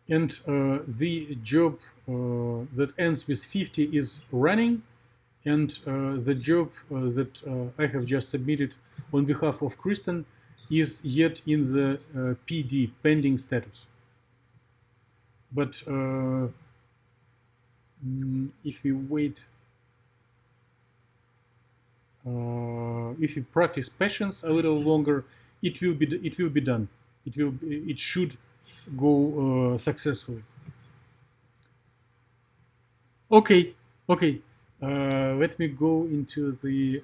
and the job that ends with 50 is running, and the job that I have just submitted on behalf of Kristen is yet in the PD, pending status. But if we wait, if we practice patience a little longer, it will be done. It should go successfully. Okay. Let me go into the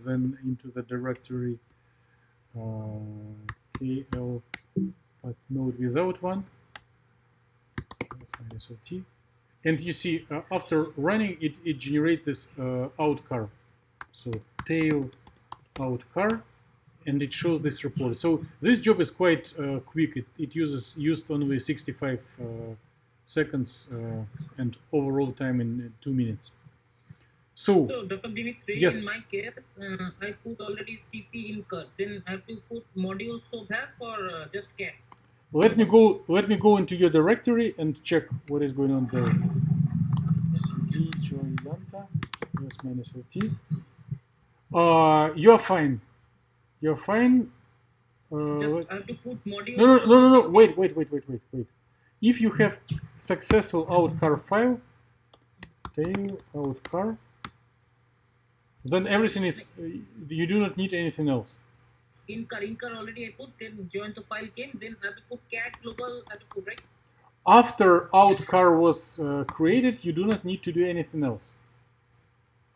then into the directory KL, but node without one. -OT. And you see, after running, it generates this out car. So tail out car, and it shows this report. So this job is quite quick. It used only 65 seconds and overall time in 2 minutes. So Dr. Dimitri, yes. In my case, I put already CP incur. Then I have to put module SOBHASP or just cat. Let me go into your directory and check what is going on there. CD join lambda -OT. You're fine. You're fine. Just I have to put module. No. Wait. If you have successful outcar file, tail outcar, then everything is. You do not need anything else. Incur already I put. Then join the file came. Then I have to put cat global. I have to put, right? After outcar was created, you do not need to do anything else.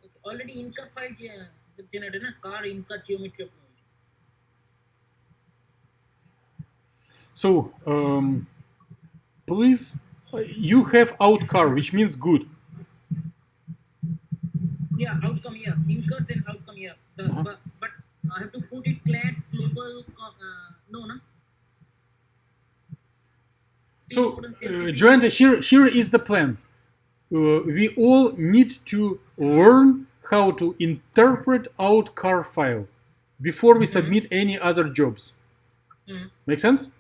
Okay. Already incur file generated. Car incur geometry. So please, you have outcar, which means good. Yeah, outcome here. Incur then outcome here. But I have to put it flat global. No. So, Joanna, here is the plan. We all need to learn how to interpret outcar file before we submit any other jobs. Make sense?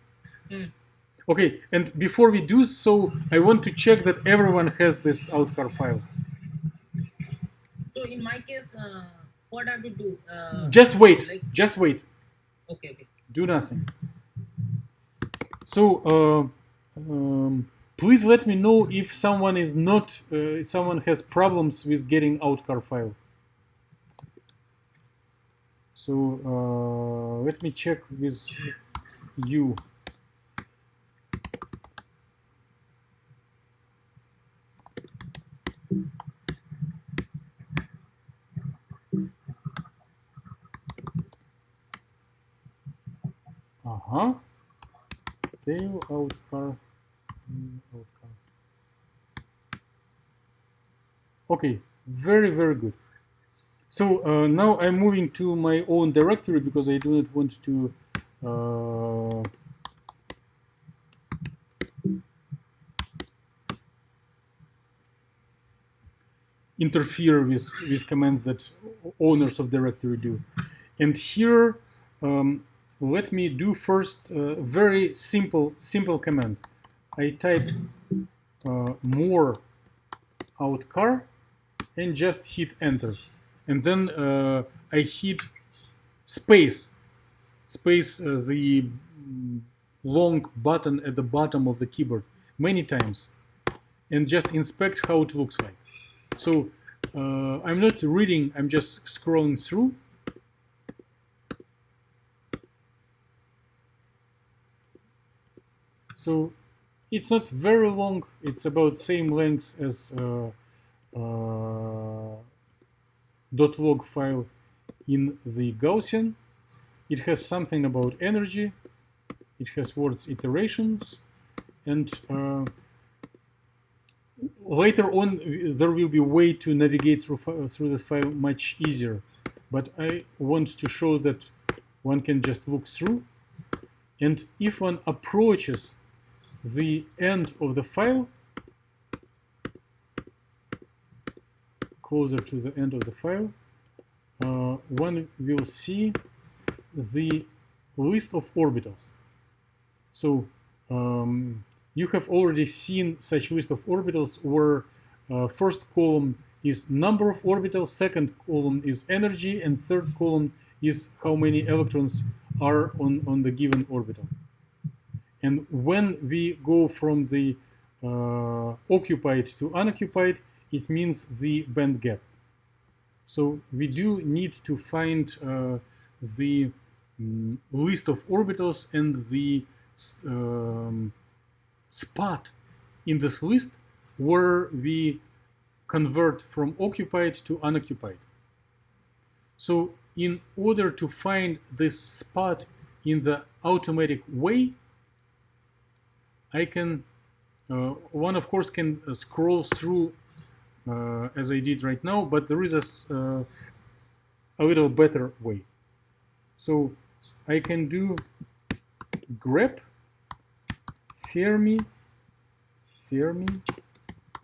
Okay, and before we do so, I want to check that everyone has this outcar file. So in my case, what I have to do? Just wait. Just wait. Okay. Do nothing. So please let me know if someone is not, someone has problems with getting outcar file. So let me check with you. Tail outcar. Okay, very good. So now I'm moving to my own directory because I do not want to interfere with commands that owners of directory do. And here, let me do first a very simple command. I type more outcar and just hit enter. And then I hit space, the long button at the bottom of the keyboard many times, and just inspect how it looks like. So I'm not reading, I'm just scrolling through. So it's not very long, it's about same length as .log file in the Gaussian. It has something about energy, it has words iterations, and later on there will be a way to navigate through this file much easier, but I want to show that one can just look through, and if one approaches the end of the file, closer to the end of the file, one will see the list of orbitals. So you have already seen such list of orbitals where first column is number of orbitals, second column is energy, and third column is how many electrons are on the given orbital. And when we go from the occupied to unoccupied, it means the band gap. So we do need to find the list of orbitals and the spot in this list where we convert from occupied to unoccupied. So in order to find this spot in the automatic way, I can, one of course can scroll through as I did right now, but there is a little better way. So I can do grep Fermi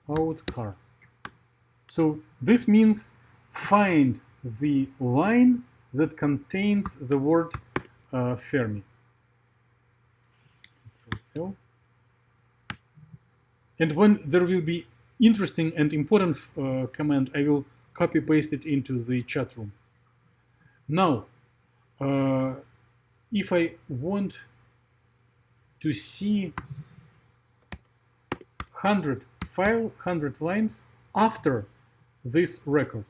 outcar. So this means find the line that contains the word Fermi. And when there will be interesting and important command, I will copy paste it into the chat room. Now, if I want to see 100 lines after this record,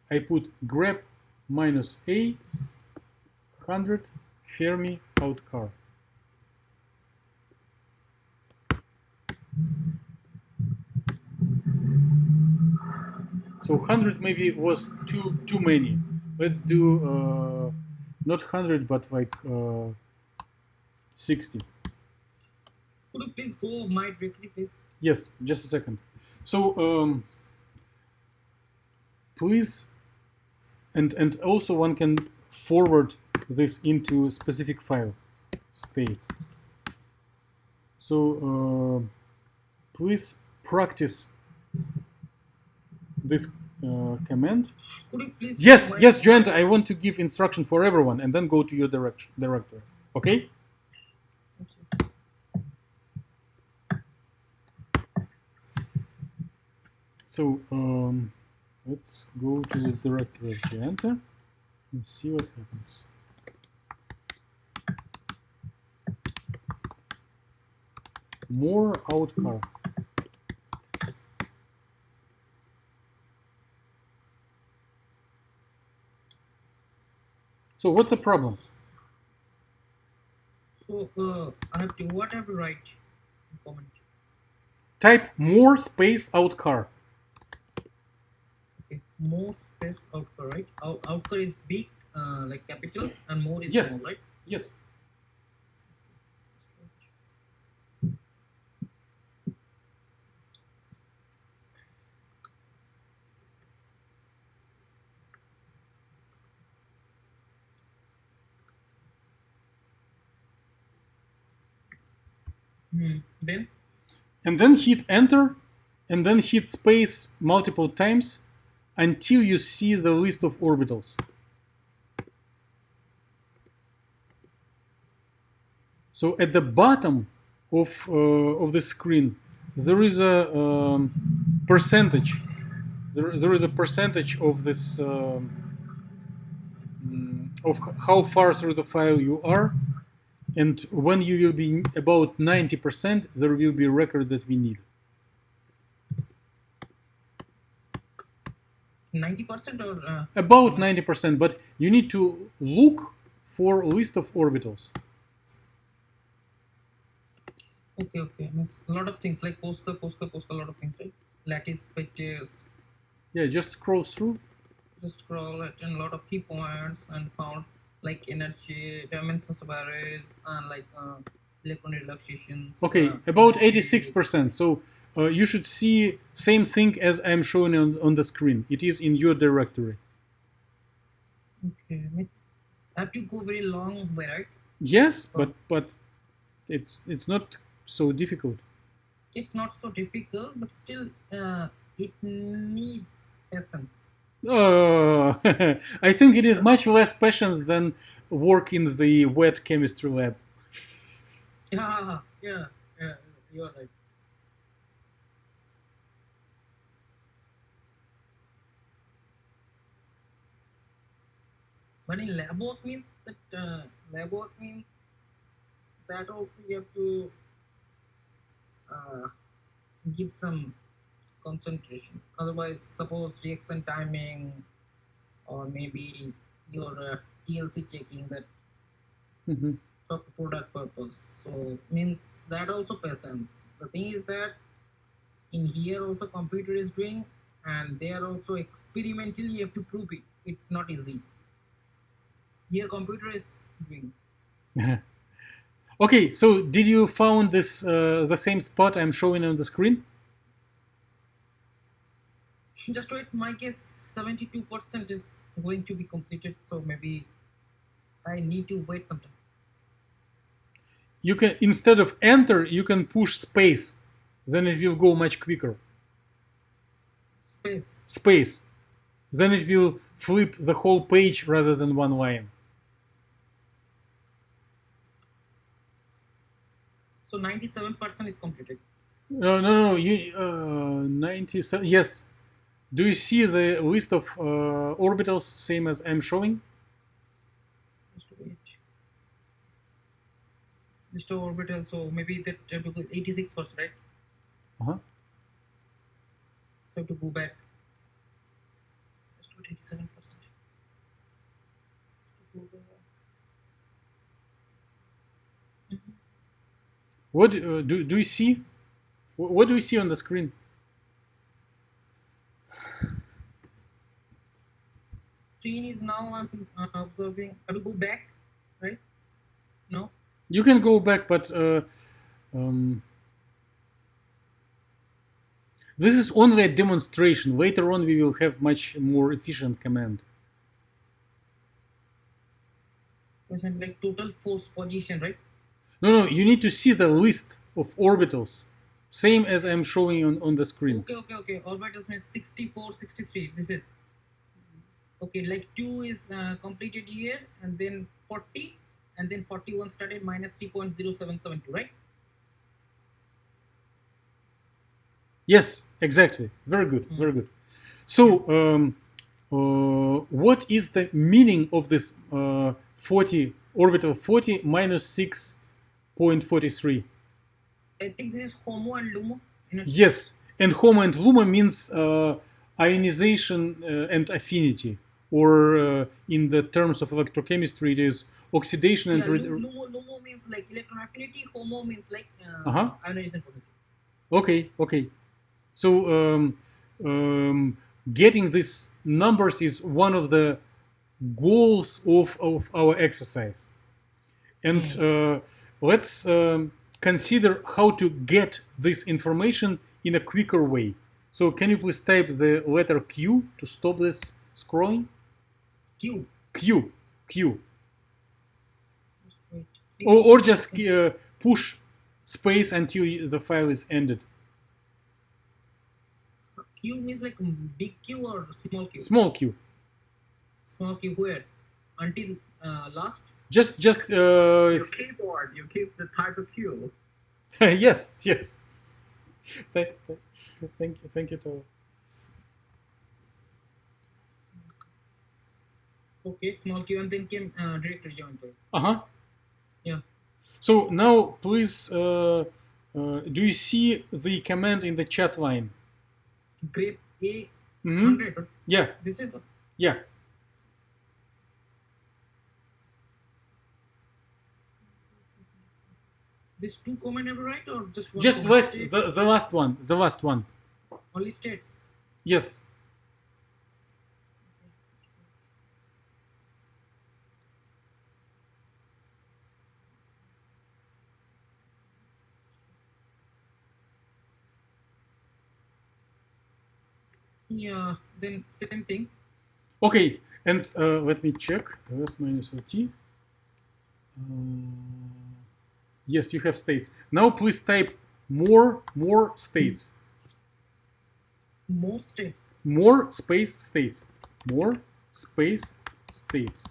I put grep -a 100 Fermi outcar. So 100 maybe was too many. Let's do not 100 but like 60. Could you please go my directory, please? Yes, just a second. So please, and also one can forward this into a specific file space. So please practice this command. Could you please? Yes, Joanne, I want to give instruction for everyone and then go to your directory. Okay? So let's go to the directory of Joanne and see what happens. More outcar. So what's the problem? So I have to whatever write comment. Type more space outcar. Okay, more space outcar, right? Outcar is big, like capital, and more is small, right? Yes. Then? And then hit enter, and then hit space multiple times until you see the list of orbitals. So at the bottom of the screen, there is a percentage. There is a percentage of this of how far through the file you are. And when you will be about 90%, there will be a record that we need. 90% or? About 90%, but you need to look for a list of orbitals. Okay. Means a lot of things like Posca, a lot of things, right? Lattice pitches. Yeah, just scroll through. Just scroll it and a lot of key points and found like energy, dimensions of arrays, and like electron relaxations. Okay, about 86%. So you should see same thing as I'm showing on the screen. It is in your directory. Okay, I have to go very long way, right? Yes, but it's not so difficult. It's not so difficult, but still it needs patience. I think it is much less patience than work in the wet chemistry lab. Yeah. You are right. But in lab work means that lab work means that also you have to uh, give some concentration. Otherwise, suppose reaction timing or maybe your TLC checking that Mhm. for product purpose. So means that also patience. The thing is that in here also computer is doing, and they are also experimentally you have to prove it. It's not easy. Here computer is doing. Okay, so did you found this the same spot I'm showing on the screen? Just wait. My case, 72% is going to be completed. So maybe I need to wait some time. You can, instead of enter, you can push space, then it will go much quicker. Space. Space, then it will flip the whole page rather than one line. So 97% is completed. No, you 97. Yes. Do you see the list of orbitals same as I'm showing? Just wait. Just orbital. So maybe that have to go 86%, right? Uh-huh. So have to go back. Just wait 87%. What do you see? What do you see on the screen? Screen is now I'm observing. I have to go back, right? No. You can go back, but this is only a demonstration. Later on, we will have much more efficient command. Question like total force position, right? No, you need to see the list of orbitals, same as I'm showing on the screen. Okay. Orbitals means 64, 63. This is okay. Like 2 is completed here, and then 40, and then 41 started minus 3.0772, right? Yes, exactly. Very good, very good. So, what is the meaning of this 40 orbital 40 minus 6.43? I think this is HOMO and LUMO. Yes, and HOMO and LUMO means ionization and affinity, or in the terms of electrochemistry, it is oxidation and. LUMO means like electron affinity. HOMO means like ionization potential. Okay. So getting these numbers is one of the goals of our exercise. And let's consider how to get this information in a quicker way. So can you please type the letter Q to stop this scrolling? Q. Or just push space until the file is ended. Q means like big Q or small Q? Small q. Small Q where? Until last? Just Your keyboard, you keep the type of Q. yes. Thank you, Tao. Okay, small Q, and then came directory geometry. Yeah. So now, please, do you see the command in the chat line? Grep A 100. Yeah. This is. Yeah. This two command ever right or just one? Just the last one. The last one. Only states. Yes. Yeah. Then same thing. Okay, and let me check. S minus OT. Yes, you have states. Now please type more states. More states. More space states. More space states.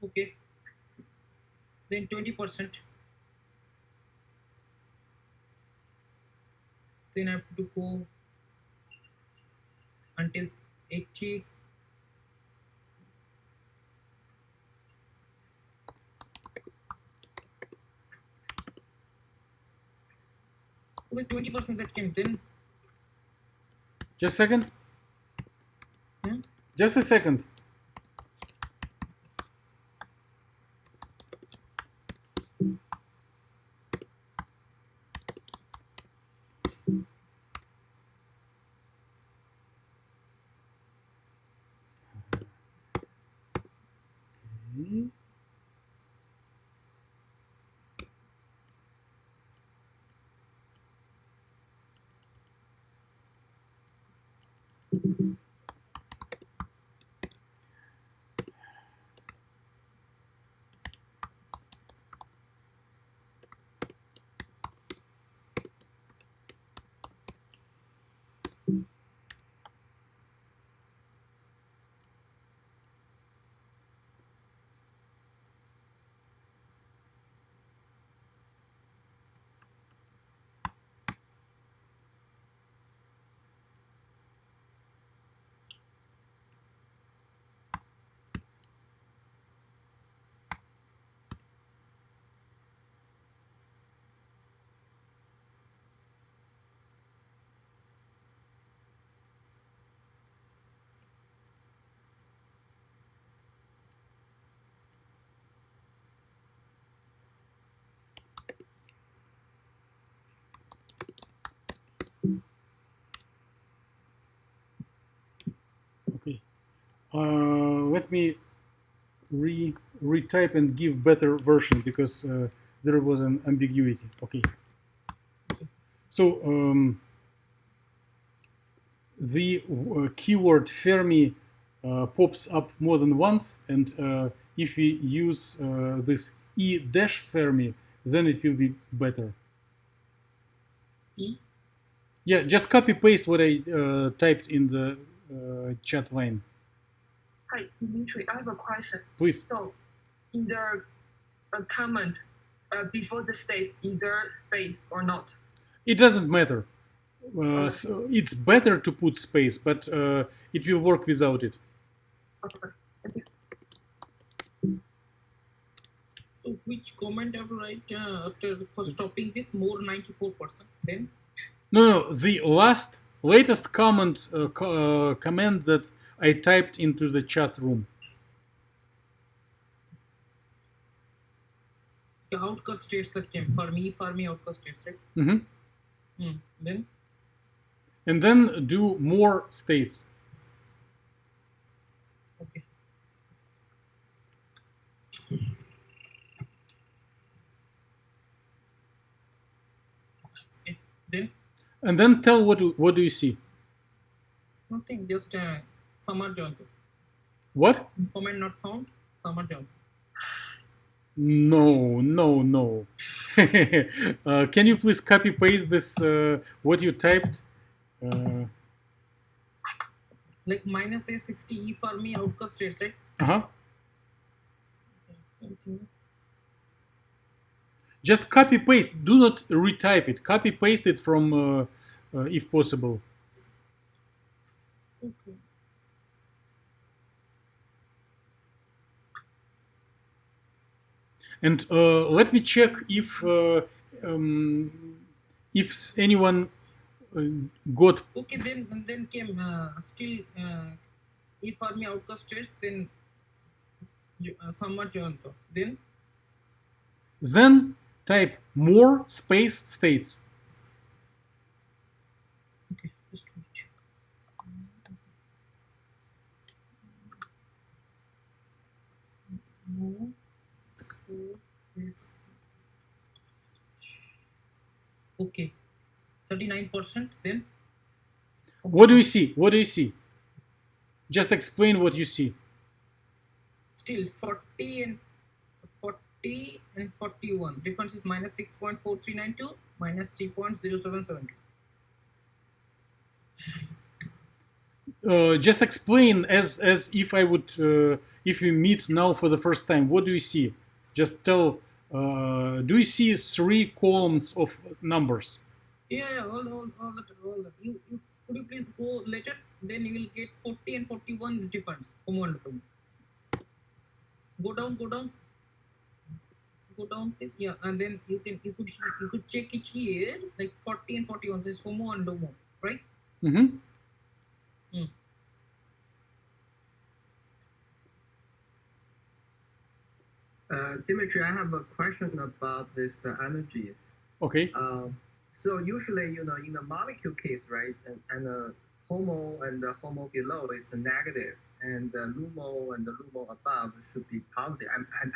Okay. Then 20%. Then I have to go until 80. Okay, 20% that came. Then Just a second. hmm? Just a second. Okay. Okay. Let me retype and give better version because there was an ambiguity. Okay. So the keyword Fermi pops up more than once, and if we use this E dash Fermi, then it will be better. E? Yeah, just copy paste what I typed in the chat line. Hi, Dimitri, I have a question. Please. So, in the comment before the states, either space or not. It doesn't matter. So it's better to put space, but it will work without it. Okay, thank you. So which comment I have to write after for stopping this more 94%? Then No, the latest comment comment that I typed into the chat room. the outcast states that came Fermi outcast states, right? Mm-hmm. Then And then do more states. okay. Okay. Then And then tell what do you see? nothing, just Summer Johnson. What? Comment not found. Summer Johnson. No, no, no. Can you please copy paste this what you typed? Like minus A60 E Fermi outcast states, right? Uh-huh. Something. Just copy paste. Do not retype it. Copy paste it from if possible. Okay. And let me check if anyone got. Okay, then came still E Fermi outcast states, then Summer Johnson. Then type more space states. Okay, just wait. More space. Okay, 39%. Then What do you see? What do you see? Just explain what you see. still 40 and 41. Difference is minus 6.4392 minus 3.0772. Just explain as if I would if we meet now for the first time. What do you see? Just tell. Do you see 3 columns of numbers? Yeah, all that. You could you please go later? Then you will get 40 and 41 difference. From 1 to 2. Go down, please. Yeah, and then you could check it here, like 40 and 41 says homo and domo, right? Mm-hmm. Dimitri, I have a question about this energies. Okay. So usually, in the molecule case, right, and HOMO and the HOMO below is negative, and the LUMO and the LUMO above should be positive.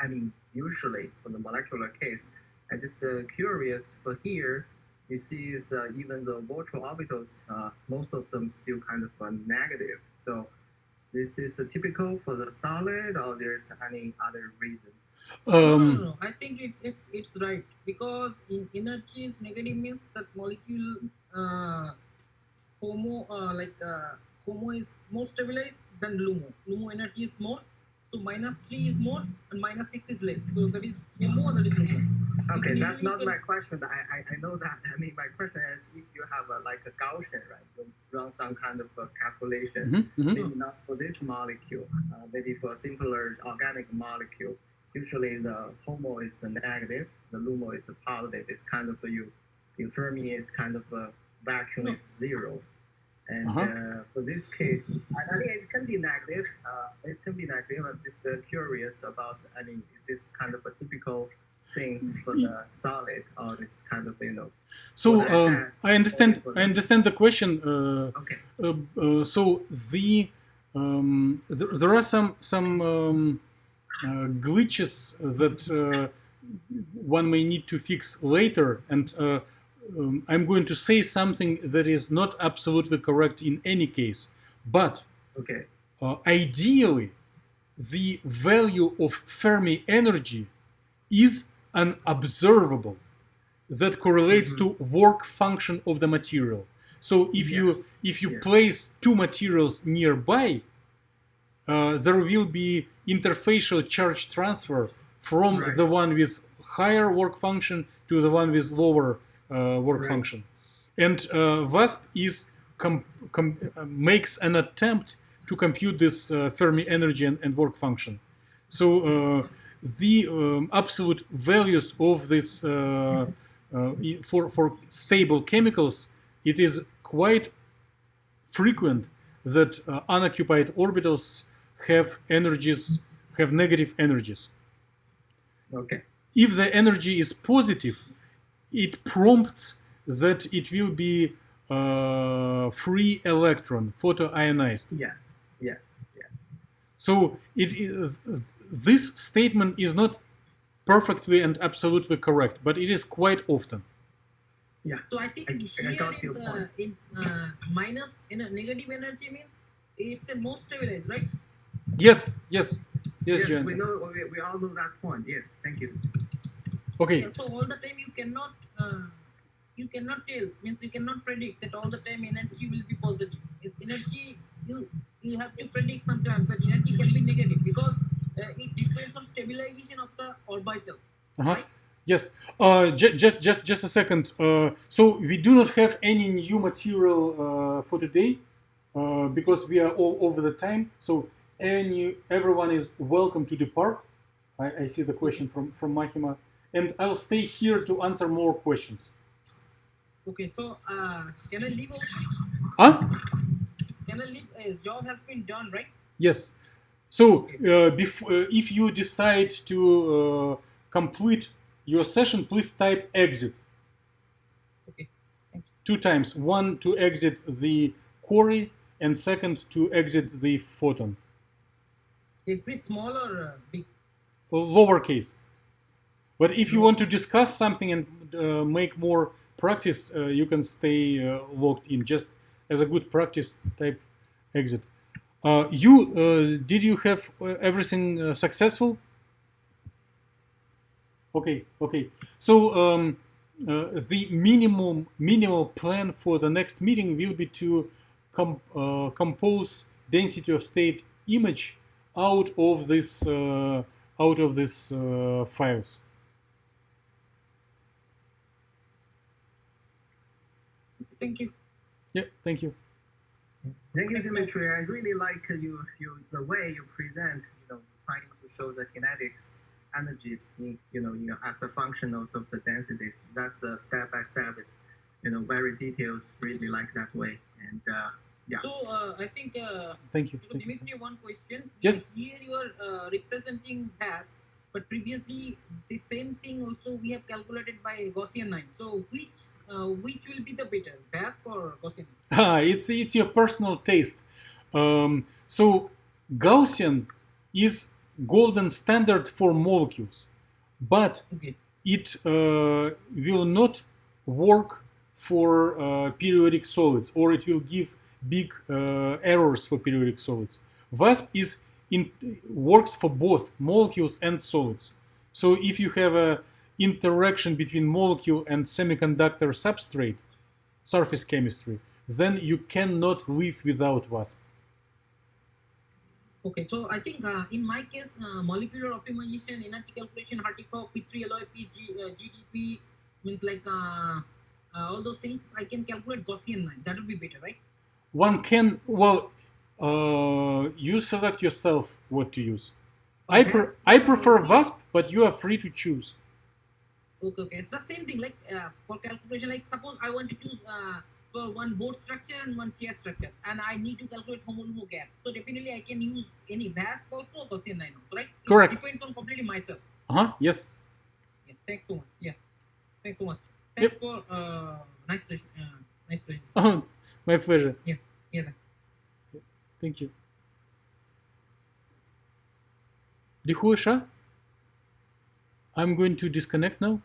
I mean, usually for the molecular case. I'm just curious for here, you see is even the virtual orbitals, most of them still kind of negative. So this is typical for the solid, or there's any other reasons? No. I think it's right, because in energy is negative means that molecule homo homo is more stabilized than LUMO. LUMO energy is more, so -3 is more and -6 is less. So that is homo, that is LUMO. Okay, that's not my question. I know that. I mean, my question is if you have like a Gaussian, right? You run some kind of a calculation, maybe not for this molecule, maybe for a simpler organic molecule. Usually the HOMO is a negative, the LUMO is a positive. It's kind of your Fermi is kind of a vacuum is 0. And for this case, I mean, it can be negative. I'm just curious about, I mean, is this kind of a typical things for the solid, or this kind of, So I understand the question. Okay. So there are some glitches that one may need to fix later, and I'm going to say something that is not absolutely correct in any case, but okay. Ideally, the value of Fermi energy is an observable that correlates to work function of the material. So if you place 2 materials nearby, there will be interfacial charge transfer from the one with higher work function to the one with lower work function. And WASP is makes an attempt to compute this Fermi energy and work function. So the absolute values of this for stable chemicals, it is quite frequent that unoccupied orbitals have negative energies. Okay. If the energy is positive, it prompts that it will be free electron, photoionized. Yes. So this statement is not perfectly and absolutely correct, but it is quite often. Yeah. So I think here minus negative energy means it's a more stabilized, right? Yes, John. We know. We all know that point. Yes, thank you. Okay. So all the time you cannot tell, means you cannot predict that all the time energy will be positive. It's energy you have to predict sometimes that energy can be negative, because it depends on stabilization of the orbital. Right? Yes. Just a second. So we do not have any new material for today because we are all over the time. So everyone is welcome to depart. I see the question from Mahima, and I'll stay here to answer more questions. Okay. So can I leave? Can I leave? Job has been done, right? Yes. So if you decide to complete your session, please type exit. Okay. 2 times. 1 to exit the query, and 2nd to exit the photon. Exit small or big? Lowercase. But if you want to discuss something and make more practice, you can stay logged in. Just as a good practice, type exit. Did you have everything successful? Okay. So the minimal plan for the next meeting will be to compose density of state image out of this files. Thank you. Yeah, thank you. Thank you, Dimitri. I really like the way you present, trying to show the kinetics energies as a function of the densities. That's step by step is, very details. Really like that way. And yeah. So I think. Thank you. Dimitri, one question. Yes. Here you are representing VASP, but previously the same thing also we have calculated by Gaussian line. So which will be the better, VASP or Gaussian? It's your personal taste. So Gaussian is golden standard for molecules, but Okay. it will not work for periodic solids, or it will give big errors for periodic solids. VASP works for both molecules and solids. So if you have a interaction between molecule and semiconductor substrate, surface chemistry, then you cannot live without VASP. Okay, so I think in my case, molecular optimization, energy calculation, Hartree-Fock, P3, LOIP, GDP, means like all those things, I can calculate Gaussian line. That would be better, right? One can, you select yourself what to use. Okay. I prefer VASP, but you are free to choose. Okay, it's the same thing. Like for calculation, like suppose I want to choose for one board structure and one chair structure, and I need to calculate homo-lumo gap. So definitely I can use any VASP also or Gaussian line also, right? Correct. It depends on completely myself. Yes. Yeah, thanks so much. Yeah, thanks so much. Thanks for nice question. Oh, my pleasure. Yeah, thanks. Thank you. Lihuasha, I'm going to disconnect now.